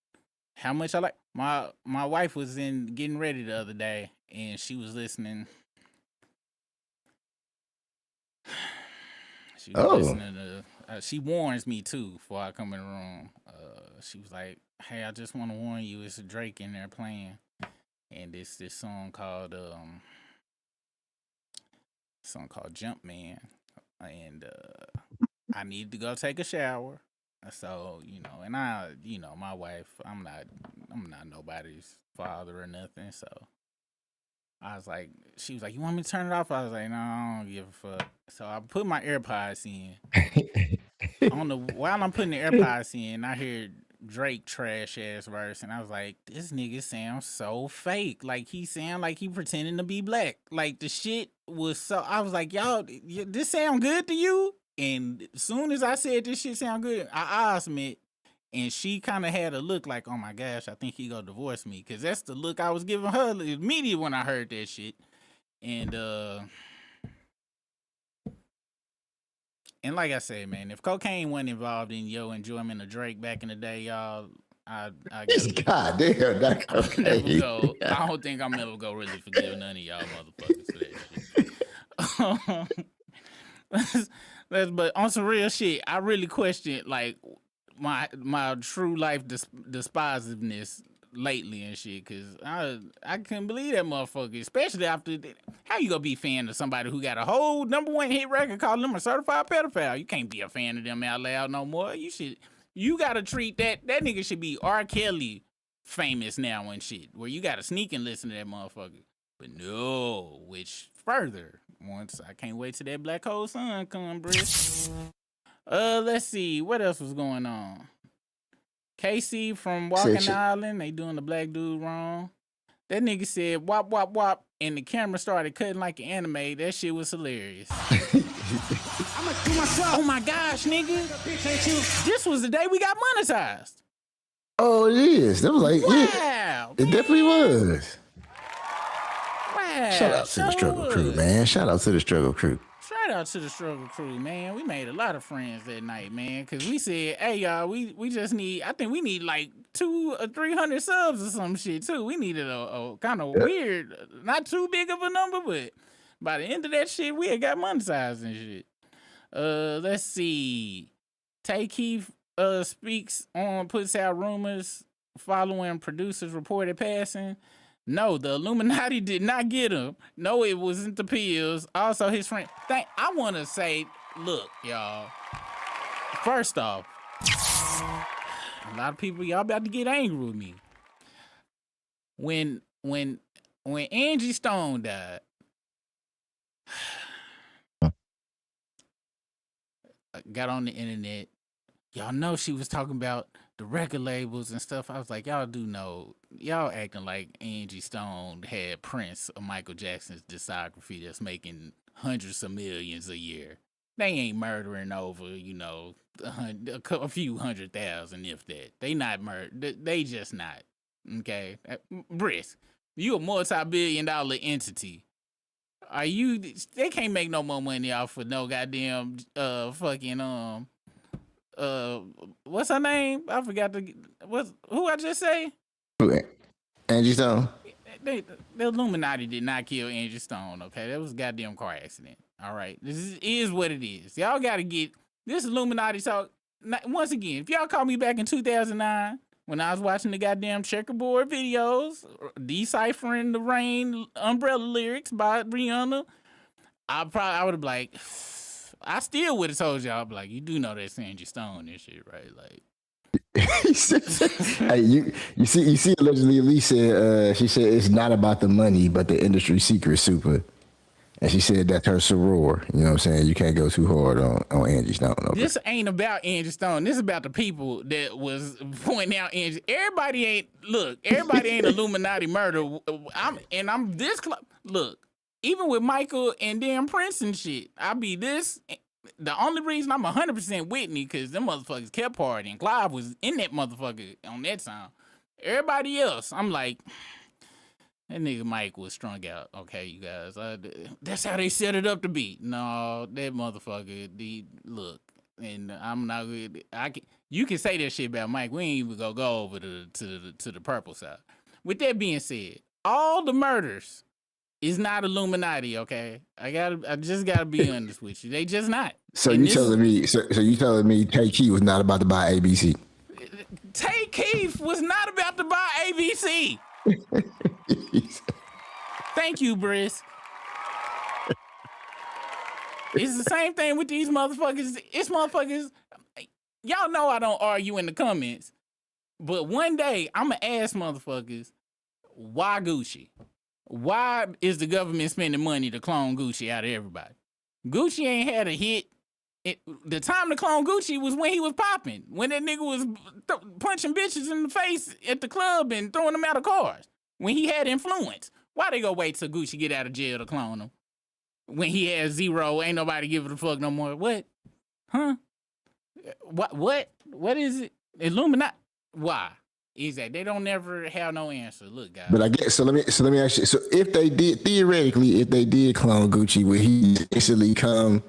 I like. My wife was getting ready the other day, and she was listening. She was listening to. She warns me too before I come in the room. She was like, "Hey, I just want to warn you, it's a Drake in there playing, and it's this song called Jumpman, and I need to go take a shower." So, and my wife, I'm not nobody's father or nothing. So I was like, she was like, "You want me to turn it off?" I was like, "No, I don't give a fuck." So I put my AirPods in. While I'm putting the AirPods in, I hear Drake trash ass verse, and I was like, this nigga sounds so fake. Like, he sound like he pretending to be black. Like, the shit was so. I was like, y'all, this sound good to you? And as soon as I said this shit sound good, I asked me, and she kind of had a look like, oh my gosh, I think he gonna divorce me, because that's the look I was giving her immediately when I heard that shit. And like I said, man, if cocaine wasn't involved in your enjoyment of Drake back in the day, y'all, I God damn, that cocaine. I don't think I'm ever gonna really forgive none of y'all motherfuckers for that shit. But on some real shit, I really question like my true life despisiveness lately and shit, because I couldn't believe that motherfucker, especially after how you gonna be a fan of somebody who got a whole #1 hit record calling them a certified pedophile? You can't be a fan of them out loud no more. You gotta treat that nigga should be R. Kelly famous now and shit, where you gotta sneak and listen to that motherfucker. But no, which further, once I can't wait till that Black Hole Sun come, bruh. Let's see what else was going on. Casey from Walking Island, they doing the black dude wrong. That nigga said wop wop wop, and the camera started cutting like an anime. That shit was hilarious. Oh my gosh, nigga! This was the day we got monetized. Oh, it is. That was like, wow, yeah, it definitely was. Wow! Shout out to the struggle crew, man. Shout out to the struggle crew. Shout out to the struggle crew, man. We made a lot of friends that night, man, because we said, hey, y'all, we just need, I think we need like 200 or 300 subs or some shit, too. We needed a kind of weird, not too big of a number, but by the end of that shit, we had got monetized and shit. Let's see. Tay Keith puts out rumors following producers reported passing. No, the Illuminati did not get him. No, it wasn't the pills. Also, his friend. I want to say, look, y'all. First off, a lot of people, y'all about to get angry with me. When Angie Stone died, I got on the internet. Y'all know she was talking about the record labels and stuff. I was like, y'all do know, y'all acting like Angie Stone had Prince or Michael Jackson's discography that's making hundreds of millions a year. They ain't murdering over, a few 100,000, if that. They not they just not. Okay? Brisk, you a multi-billion-dollar entity. They can't make no more money off of no goddamn what's her name? I forgot who I just say? Angie Stone. The Illuminati did not kill Angie Stone, okay? That was a goddamn car accident. All right. This is what it is. Y'all gotta get this Illuminati talk. Once again, if y'all call me back in 2009 when I was watching the goddamn checkerboard videos, deciphering the Rain Umbrella lyrics by Rihanna, I would have like, I still would have told y'all, like, you do know that's Angie Stone and shit, right? Like, hey, you see, allegedly Elise said, she said it's not about the money, but the industry secret, Super. And she said that's her soror. You know what I'm saying? You can't go too hard on Angie Stone. Okay? this ain't about Angie Stone. This is about the people that was pointing out Angie. Everybody ain't Illuminati murder. I'm this look, even with Michael and Dan Prince and shit, I be this. The only reason I'm 100% Whitney, because them motherfuckers kept partying. Clive was in that motherfucker on that sound. Everybody else, I'm like, that nigga Mike was strung out. Okay, you guys. That's how they set it up to be. No, that motherfucker, look, and I'm not good. You can say that shit about Mike. We ain't even gonna go over to the purple side. With that being said, all the murders is not Illuminati, okay? I just gotta be honest with you. They just not. So And you this- telling me Tay Key was not about to buy ABC? Tay Keith was not about to buy ABC. Thank you, Briss. It's the same thing with these motherfuckers. It's motherfuckers. Y'all know I don't argue in the comments, but one day I'ma ask motherfuckers, why Gucci? Why is the government spending money to clone Gucci out of everybody? Gucci ain't had a hit. The time to clone Gucci was when he was popping, when that nigga was punching bitches in the face at the club and throwing them out of cars, when he had influence. Why they go wait till Gucci get out of jail to clone him? When he has zero, ain't nobody giving a fuck no more. What? Huh? What is it? Illuminati? Why? Is that they don't never have no answer. Look, guys. But I guess so. Let me ask you. So if they did theoretically, if they did clone Gucci, would he instantly come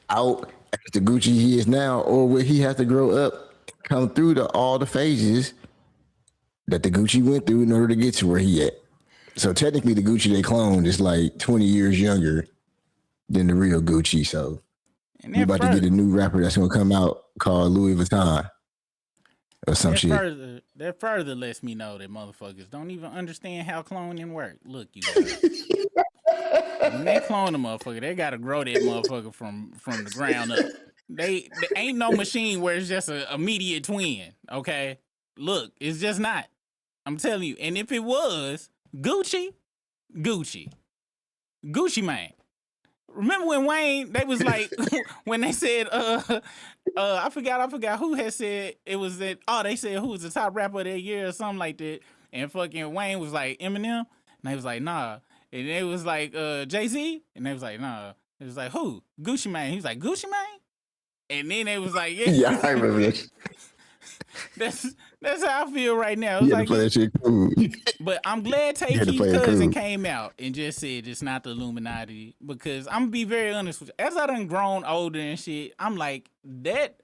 out as the Gucci he is now, or would he have to grow up, come through all the phases that the Gucci went through in order to get to where he at? So technically, the Gucci they cloned is like 20 years younger than the real Gucci. So we're about to get a new rapper that's gonna come out called Louis Vuitton or some shit. That further lets me know that motherfuckers don't even understand how cloning work. Look, you guys. When they clone a motherfucker, they gotta grow that motherfucker from the ground up. They ain't no machine where it's just an immediate twin. Okay, look, it's just not. I'm telling you. And if it was Gucci Mane. Remember when Wayne? They was like when they said I forgot who had said it was that. Oh, they said who was the top rapper of that year or something like that. And fucking Wayne was like Eminem, and they was like nah. And it was like Jay-Z, and they was like nah. It was like who? Gucci Mane. He was like Gucci Mane. And then they was like Yeah, I remember that. That's how I feel right now. It's You had like, to play that shit cool. but I'm glad Tay You had to Keith's play it cousin cool. came out and just said it's not the Illuminati, because I'm gonna be very honest with you. As I done grown older and shit, I'm like that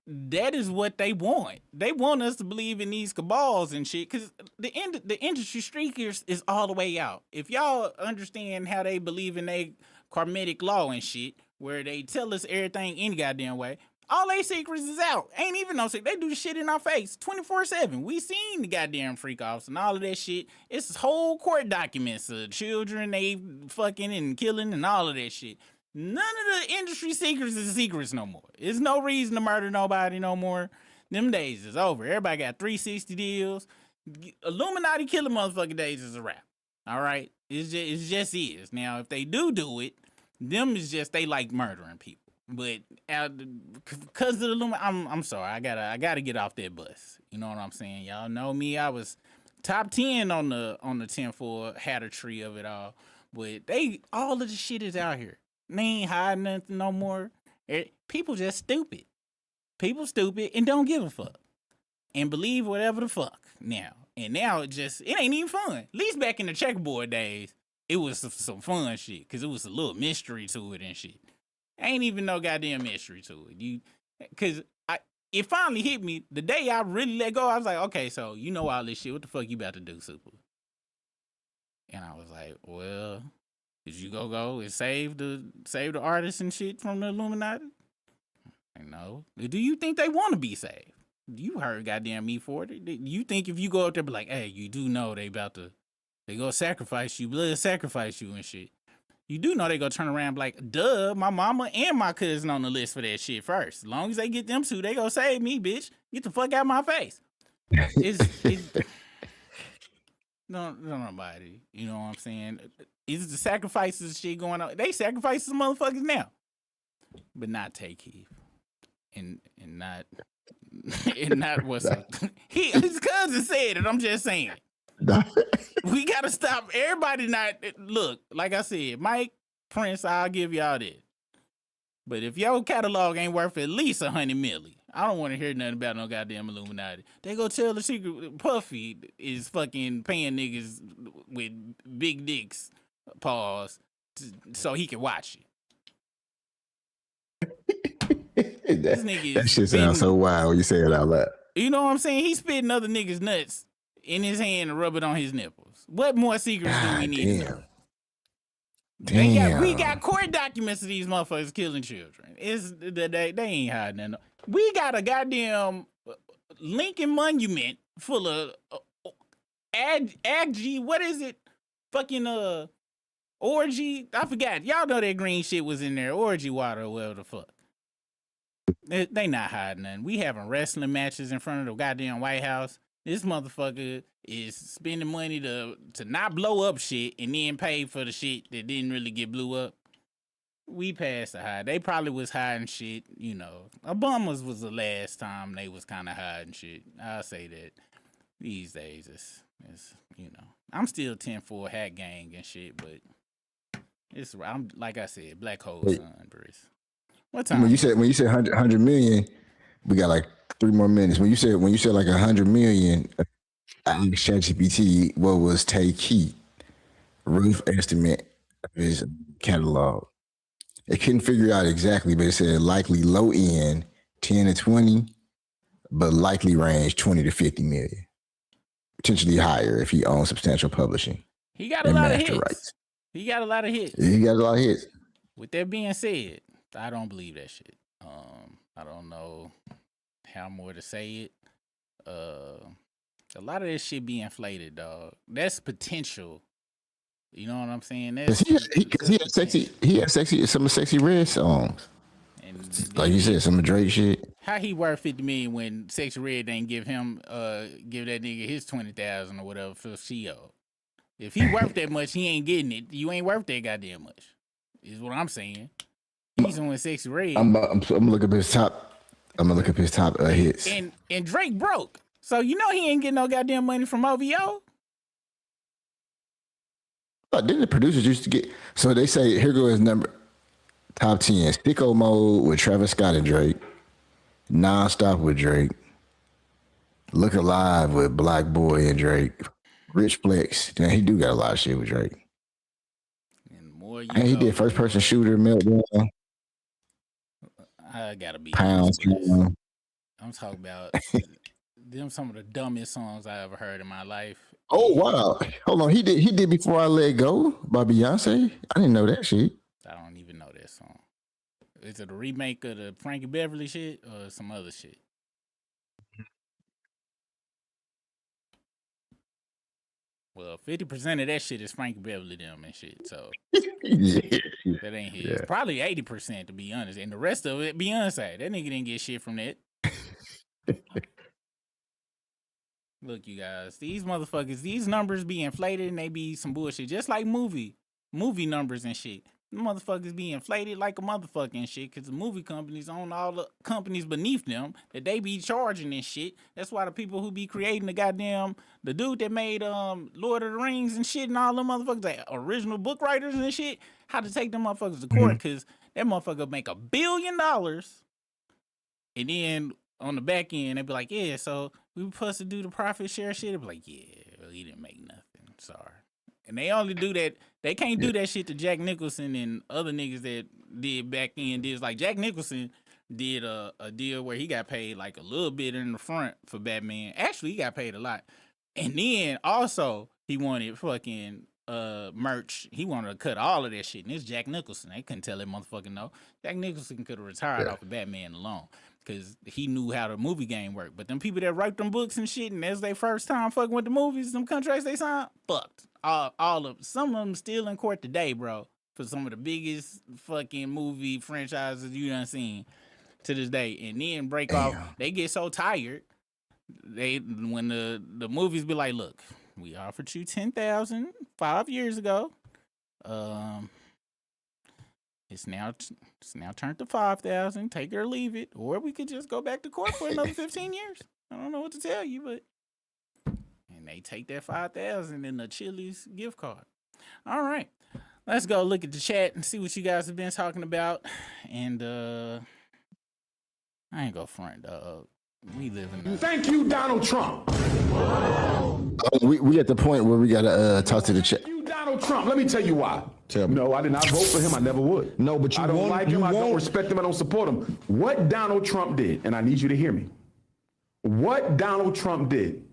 is what they want. They want us to believe in these cabals and shit, because the industry streakers is all the way out. If y'all understand how they believe in their karmic law and shit, where they tell us everything any goddamn way, all they secrets is out. Ain't even no secret. They do the shit in our face 24/7. We seen the goddamn freak offs and all of that shit. It's whole court documents of children they fucking and killing and all of that shit. None of the industry secrets is secrets no more. There's no reason to murder nobody no more. Them days is over. Everybody got 360 deals. Illuminati killing motherfucking days is a wrap. All right? It just is. Now, if they do it, them is just, they like murdering people. But because of the Illuminati, I'm sorry. I gotta get off that bus. You know what I'm saying? Y'all know me. I was top 10 on the 10 for hattertree of it all. But all of the shit is out here. They ain't hiding nothing no more. People just stupid. People stupid and don't give a fuck. And believe whatever the fuck now. And now it ain't even fun. At least back in the checkerboard days, it was some fun shit. Because it was a little mystery to it and shit. Ain't even no goddamn mystery to it. Because it finally hit me the day I really let go. I was like, okay, so you know all this shit. What the fuck you about to do, Super? And I was like, well, did you go and save the artists and shit from the Illuminati? No. Do you think they want to be saved? You heard goddamn me for it. You think if you go up there be like, hey, you do know they gonna sacrifice you, blood sacrifice you and shit. you do know they gonna turn around and be like, duh, my mama and my cousin on the list for that shit first. As long as they get them two, they gonna save me, bitch. Get the fuck out of my face. No, nobody. You know what I'm saying? Is the sacrifices shit going on? They sacrifice some motherfuckers now, but not Take Keith, and not what's up. His cousin said it. I'm just saying. We gotta stop. Everybody not look. Like I said, Mike Prince. I'll give y'all that. But if your catalog ain't worth at least $100 million, I don't want to hear nothing about no goddamn Illuminati. They go tell the secret. Puffy is fucking paying niggas with big dicks, pause, so he can watch it. That shit sounds so wild when you say it out loud. You know what I'm saying? He's spitting other niggas' nuts in his hand and rub it on his nipples. What more secrets do we need? We got court documents of these motherfuckers killing children. They ain't hiding nothing. We got a goddamn Lincoln Monument full of Aggie. What is it? Fucking orgy. I forgot. Y'all know that green shit was in there. Orgy water or whatever the fuck. They not hiding nothing. We having wrestling matches in front of the goddamn White House. This motherfucker is spending money to not blow up shit and then pay for the shit that didn't really get blew up. We passed the hide. They probably was hiding shit, you know. Obama's was the last time they was kind of hiding shit. I'll say that. These days, it's you know. I'm still 10-4 hat gang and shit, but I'm like I said, black hole son, Bruce. What time? When you said 100 million, we got like 3 more minutes. When you said like 100 million, I asked ChatGPT what was Take Keith rough estimate of his catalog. It couldn't figure out exactly, but it said likely low end 10 to 20, but likely range 20 to 50 million. Potentially higher if he owns substantial publishing. He got a lot of hits. He got a lot of hits. He got a lot of hits. With that being said, I don't believe that shit. I don't know how more to say it. A lot of this shit be inflated, dog. That's potential. You know what I'm saying? That's He has some Sexy Red songs. And like you said, some Drake shit. How he worth 50 million when Sexy Red didn't give that nigga his 20,000 or whatever for CO? If he worth that much, he ain't getting it. You ain't worth that goddamn much. Is what I'm saying. He's on with Sexy Red. I'm gonna look up his top. I'm gonna look up his top hits. And Drake broke, so you know he ain't getting no goddamn money from OVO. Didn't the producers used to get? So they say here goes his number top 10: Sicko Mode with Travis Scott and Drake, Nonstop with Drake, Look Alive with Black Boy and Drake, Rich Flex. Damn, he do got a lot of shit with Drake. And more, and he did First Person Shooter, Meltdown. I gotta be Pounds. I'm talking about them some of the dumbest songs I ever heard in my life. Oh wow! Hold on, he did Before I Let Go by Beyonce. I didn't know that shit. I don't even know that song. Is it a remake of the Frankie Beverly shit or some other shit? Well, 50% of that shit is Frankie Beverly them and shit. So that ain't his. Yeah. Probably 80% to be honest, and the rest of it Beyonce. That nigga didn't get shit from that. Look, you guys, these motherfuckers, these numbers be inflated and they be some bullshit. Just like movie numbers and shit. The motherfuckers be inflated like a motherfucking shit because the movie companies own all the companies beneath them that they be charging and shit. That's why the people who be creating the dude that made Lord of the Rings and shit and all them motherfuckers, like original book writers and shit, how to take them motherfuckers to court because that motherfucker make $1 billion and then on the back end, they be like, yeah, so we were supposed to do the profit share shit. They be like, yeah, well, he didn't make nothing. Sorry. And they only do that. They can't do that shit to Jack Nicholson and other niggas that did back end deals. Like Jack Nicholson did a deal where he got paid like a little bit in the front for Batman. Actually, he got paid a lot. And then also he wanted fucking merch. He wanted to cut all of that shit. And it's Jack Nicholson. They couldn't tell that motherfucker no. Jack Nicholson could have retired off of Batman alone. Because he knew how the movie game worked. But them people that write them books and shit, and that's their first time fucking with the movies, them contracts they signed, fucked. All of them. Some of them still in court today, bro, for some of the biggest fucking movie franchises you done seen to this day, and then break off. They get so tired. When the movies be like, look, we offered you 10,000 5 years ago. It's now turned to 5,000. Take it or leave it, or we could just go back to court for another 15 years. I don't know what to tell you, but and they take that 5,000 in the Chili's gift card. All right, let's go look at the chat and see what you guys have been talking about. And I ain't gonna front, dog. We live in. Thank you, Donald Trump. We at the point where we gotta talk to the chat. You, Donald Trump. Let me tell you why. No, I did not vote for him. I never would. No, but you I don't won't, like him. I don't respect him. I don't support him. What Donald Trump did, and I need you to hear me. What Donald Trump did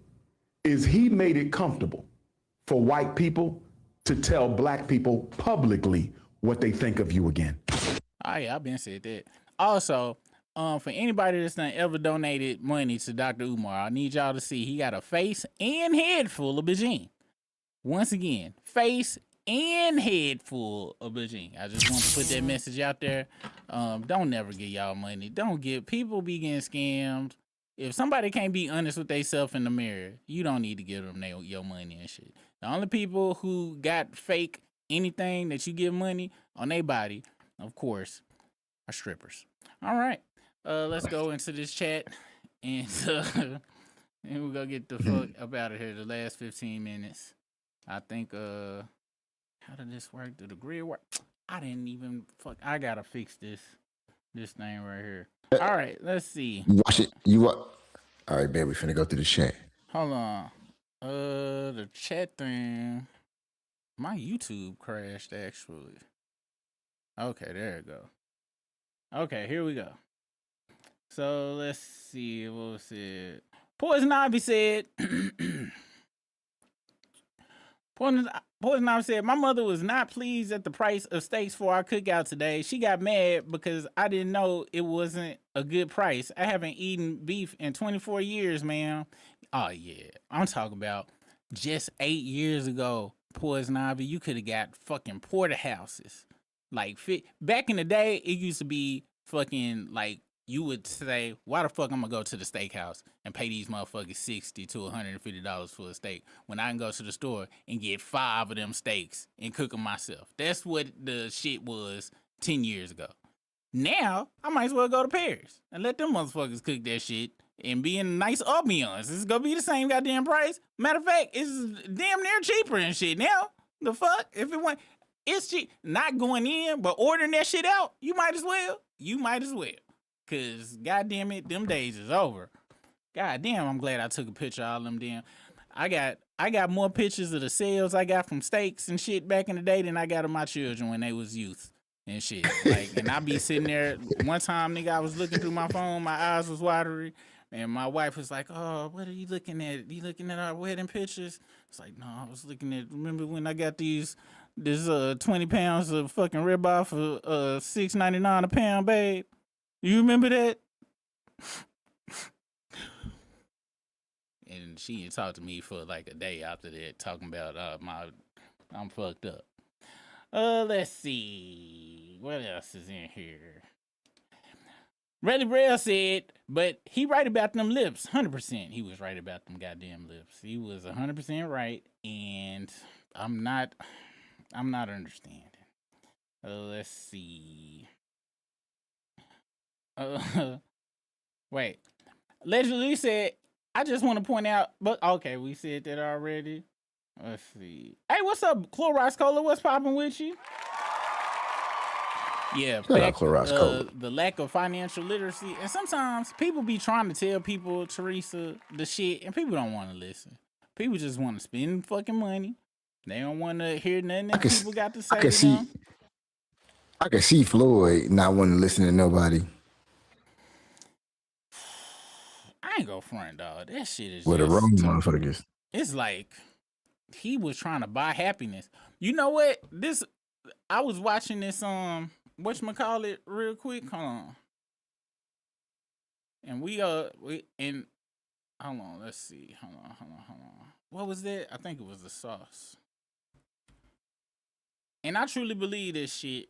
is he made it comfortable for white people to tell black people publicly what they think of you again. Oh yeah, I've been said that. Also, for anybody that's not ever donated money to Dr. Umar, I need y'all to see he got a face and head full of Beijing. Once again, face and head full of Beijing. I just want to put that message out there. Don't never get y'all money. Don't get people be getting scammed. If somebody can't be honest with themselves in the mirror, you don't need to give them your money and shit. The only people who got fake anything that you give money on their body, of course, are strippers. All right. Let's go into this chat and we're gonna get the fuck up out of here. The last 15 minutes. I think how did this work? Did the grid work? I didn't even I gotta fix this thing right here. All right, let's see. Watch it. All right, babe, we finna go through the chat. Hold on. The chat thing. My YouTube crashed actually. Okay, there it go. Okay, here we go. So let's see what was it. Poison Ivy said. Poison Ivy said, my mother was not pleased at the price of steaks for our cookout today. She got mad because I didn't know it wasn't a good price. I haven't eaten beef in 24 years, man. Oh yeah, I'm talking about just 8 years ago. Poison Ivy, you could have got fucking porterhouses. Like back in the day, it used to be fucking like you would say, why the fuck I'm gonna go to the steakhouse and pay these motherfuckers $60 to $150 for a steak when I can go to the store and get 5 of them steaks and cook them myself? That's what the shit was 10 years ago. Now, I might as well go to Paris and let them motherfuckers cook that shit and be in a nice ambiance. It's gonna be the same goddamn price. Matter of fact, it's damn near cheaper and shit now. The fuck? If it went, it's cheap. Not going in, but ordering that shit out, you might as well. You might as well. Cause goddamn it, them days is over. Goddamn, I'm glad I took a picture of all them damn. I got more pictures of the sales I got from steaks and shit back in the day than I got of my children when they was youth and shit. Like, and I be sitting there. One time, nigga, I was looking through my phone, my eyes was watery, and my wife was like, "Oh, what are you looking at? You looking at our wedding pictures?" It's like, no, I was looking at. Remember when I got this 20 pounds of fucking ribeye for $6.99 a pound, babe? You remember that? And she didn't talk to me for like a day after that, talking about I'm fucked up. Let's see. What else is in here? Reddy Braille said, but he right about them lips. 100%. He was right about them goddamn lips. He was 100% right, and I'm not understanding. Let's see. Wait. Legendary said, I just want to point out, but okay, we said that already. Let's see. Hey, what's up, Clorox Cola? What's popping with you? Yeah, the lack of financial literacy. And sometimes people be trying to tell people, Teresa, the shit, and people don't want to listen. People just want to spend fucking money. They don't want to hear nothing that people got to say. I can see Floyd not wanting to listen to nobody. I ain't gonna front, dog. That shit is With a wrong motherfuckers. It's like he was trying to buy happiness. You know what? I was watching this whatchamacallit real quick. Hold on. And hold on, let's see. Hold on. What was that? I think it was the sauce. And I truly believe this shit.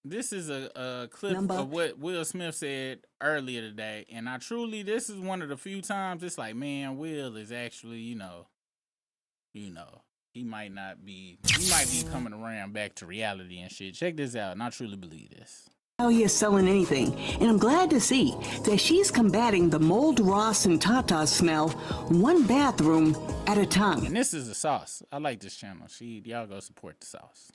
This is a clip of what Will Smith said earlier today, and this is one of the few times it's like, man, Will is actually, he might be coming around back to reality and shit. Check this out, and I truly believe this. Out here selling anything, and I'm glad to see that she's combating the mold, Ross, and Tata smell one bathroom at a time. And this is the sauce. I like this channel. Y'all go support the sauce.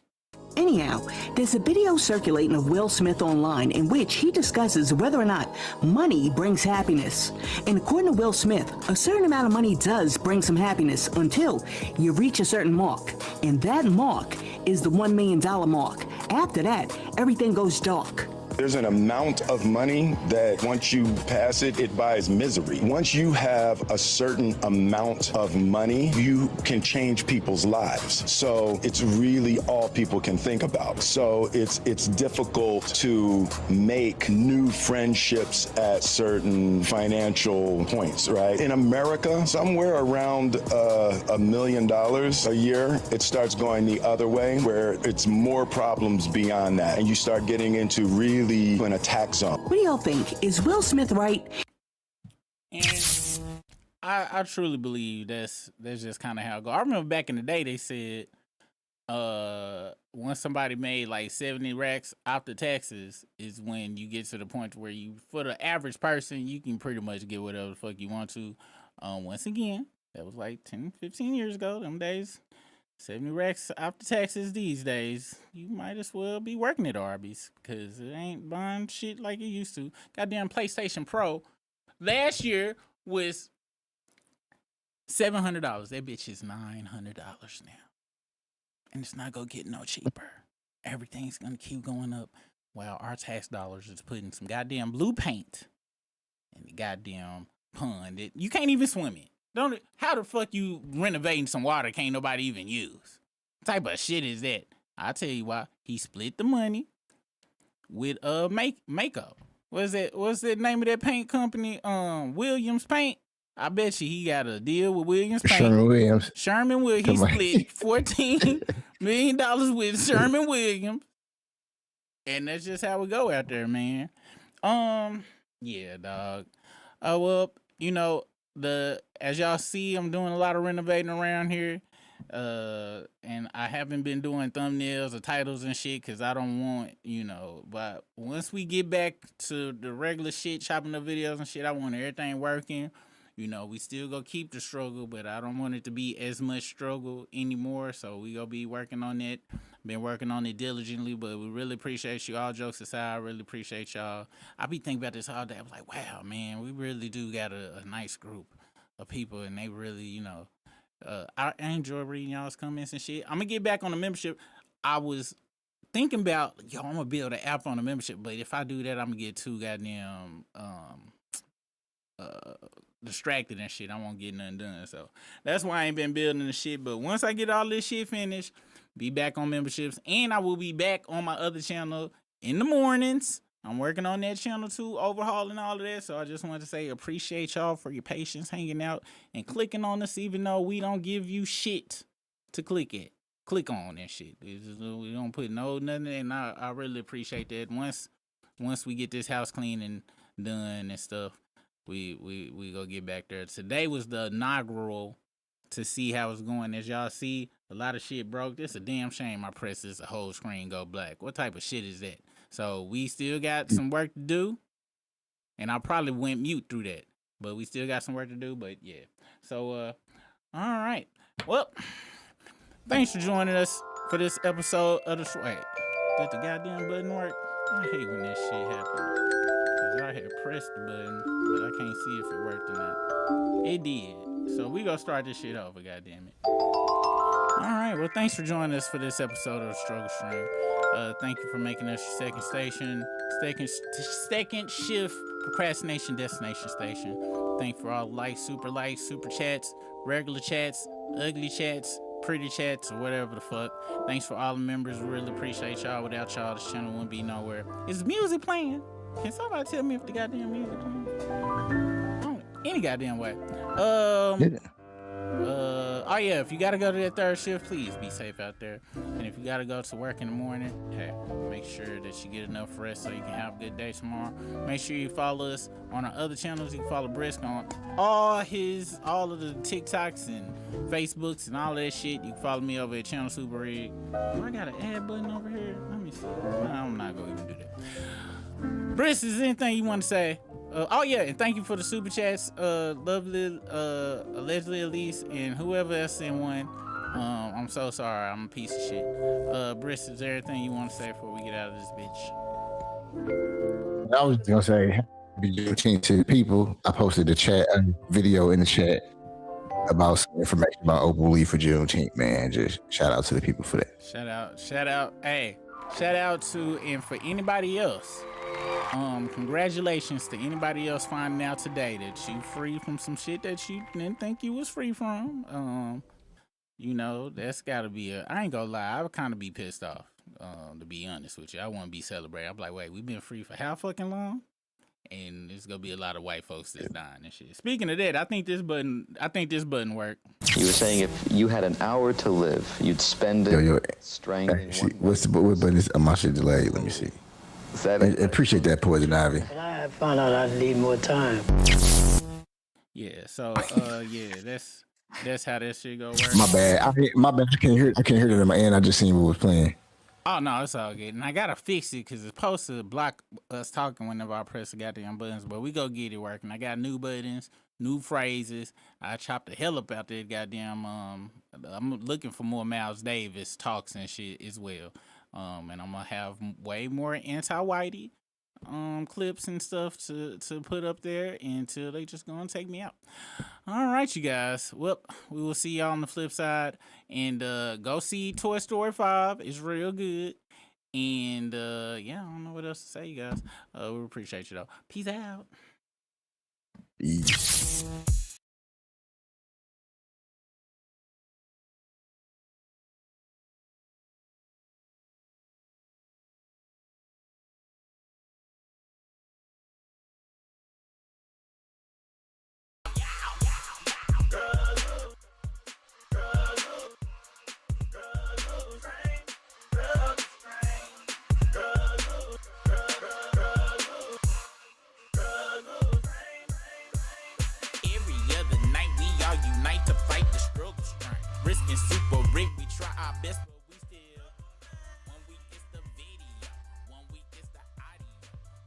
Anyhow, there's a video circulating of Will Smith online in which he discusses whether or not money brings happiness. And according to Will Smith, a certain amount of money does bring some happiness until you reach a certain mark. And that mark is the $1 million mark. After that, everything goes dark. There's an amount of money that once you pass it, it buys misery. Once you have a certain amount of money, you can change people's lives. So it's really all people can think about. So it's difficult to make new friendships at certain financial points, right? In America, somewhere around $1 million a year, it starts going the other way, where it's more problems beyond that. And you start getting into really an attack zone. What do y'all think? Is Will Smith right? And I truly believe that's just kind of how it goes. I remember back in the day they said once somebody made like 70 racks after taxes is when you get to the point where for the average person, you can pretty much get whatever the fuck you want to. Once again, that was like 10, 15 years ago, them days. 70 racks after taxes these days, you might as well be working at Arby's because it ain't buying shit like it used to. Goddamn PlayStation Pro last year was $700. That bitch is $900 now. And it's not gonna get no cheaper. Everything's gonna keep going up while our tax dollars is putting some goddamn blue paint in the goddamn pond that you can't even swim in. How the fuck you renovating some water can't nobody even use? What type of shit is that? I'll tell you why. He split the money with makeup. What's the name of that paint company? Williams Paint. I bet you he got a deal with Williams Paint. Sherman Williams. Sherman Williams. He split $14 million with Sherman Williams. And that's just how we go out there, man. Yeah, dog. Well, as y'all see, I'm doing a lot of renovating around here. And I haven't been doing thumbnails or titles and shit because I don't want, but once we get back to the regular shit, chopping up videos and shit, I want everything working. We still gonna keep the struggle, but I don't want it to be as much struggle anymore. So we gonna be working on it. Been working on it diligently, but we really appreciate you. All jokes aside, I really appreciate y'all. I be thinking about this all day. I was like, wow, man, we really do got a nice group of people, and they really, I enjoy reading y'all's comments and shit. I'm gonna get back on the membership. I was thinking about, I'm gonna build an app on the membership, but if I do that, I'm gonna get too goddamn distracted and shit. I won't get nothing done. So that's why I ain't been building the shit. But once I get all this shit finished, be back on memberships, and I will be back on my other channel in the mornings. I'm working on that channel too, overhauling all of that. So I just wanted to say appreciate y'all for your patience hanging out and clicking on us, even though we don't give you shit to click at. Click on that shit. We don't put nothing, and I really appreciate that. Once we get this house clean and done and stuff, we go get back there. Today was the inaugural to see how it's going. As y'all see, a lot of shit broke. It's a damn shame I pressed this, the whole screen go black. What type of shit is that? So we still got some work to do, and I probably went mute through that, but we still got some work to do. But yeah, so all right. Well, thanks for joining us for this episode of the Wait, did the goddamn button work? I hate when that shit happens. I had pressed the button, but I can't see if it worked or not. It did. So we gonna start this shit over, goddammit. Alright, well, thanks for joining us for this episode of the Struggle Stream. Thank you for making us your second station, second shift procrastination destination station. Thank you for all the likes, super chats, regular chats, ugly chats, pretty chats, or whatever the fuck. Thanks for all the members. We really appreciate y'all. Without y'all, this channel wouldn't be nowhere. Is music playing? Can somebody tell me if the goddamn music playing? Any goddamn way. Oh yeah, if you gotta go to that third shift, please be safe out there. And if you gotta go to work in the morning, hey, make sure that you get enough rest so you can have a good day tomorrow. Make sure you follow us on our other channels. You can follow Brisk on all of the TikToks and Facebooks and all of that shit. You can follow me over at Channel Super Rig. Oh, I got an ad button over here. Let me see. No, I'm not gonna even do that. Brisk, is there anything you want to say? Oh yeah, and thank you for the super chats, lovely, allegedly Elise, and whoever else sent one. I'm so sorry, I'm a piece of shit. Brisk, is there anything you want to say before we get out of this bitch? I was just gonna say, happy Juneteenth to the people. I posted a video in the chat about some information about Opal Lee for Juneteenth. Man, just shout out to the people for that. Shout out, hey, shout out to, and for anybody else. Congratulations to anybody else finding out today that you free from some shit that you didn't think you was free from. You know, that's gotta be I ain't gonna lie, I would kind of be pissed off, to be honest with you. I wouldn't be celebrating. I'm like, wait, we've been free for how fucking long? And there's gonna be a lot of white folks that's dying and shit. Speaking of that, I think this button worked. You were saying if you had an hour to live, you'd spend it strangling. What button is my shit delayed? Let me see. I appreciate that, Poison Ivy. And I found out I need more time. Yeah, so yeah, that's how that shit go work. My bad. I can't hear it in my end. I just seen what was playing. Oh no, it's all good. And I gotta fix it because it's supposed to block us talking whenever I press the goddamn buttons. But we go get it working. I got new buttons, new phrases. I chopped the hell up out there. Goddamn. I'm looking for more Miles Davis talks and shit as well. And I'm gonna have way more anti-whitey clips and stuff to put up there until they just gonna take me out. All right, you guys. Well, we will see y'all on the flip side. And go see Toy Story 5. It's real good. And yeah, I don't know what else to say, you guys. We appreciate you though. Peace out. Risking super rig, we try our best, but we still. 1 week it's the video, 1 week it's the audio.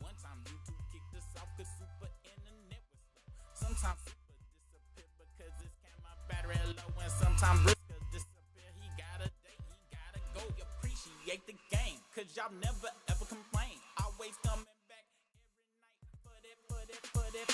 One time YouTube kicked us off cause super internet was slow. Sometimes super disappear because his camera battery low, and sometimes Brisker disappear. He got a date, he gotta go. Appreciate the game, cause y'all never ever complain. Always coming back every night for that.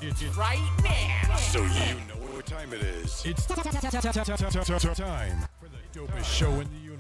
It's right now. So you know what time it is. It's time for the dopest show in the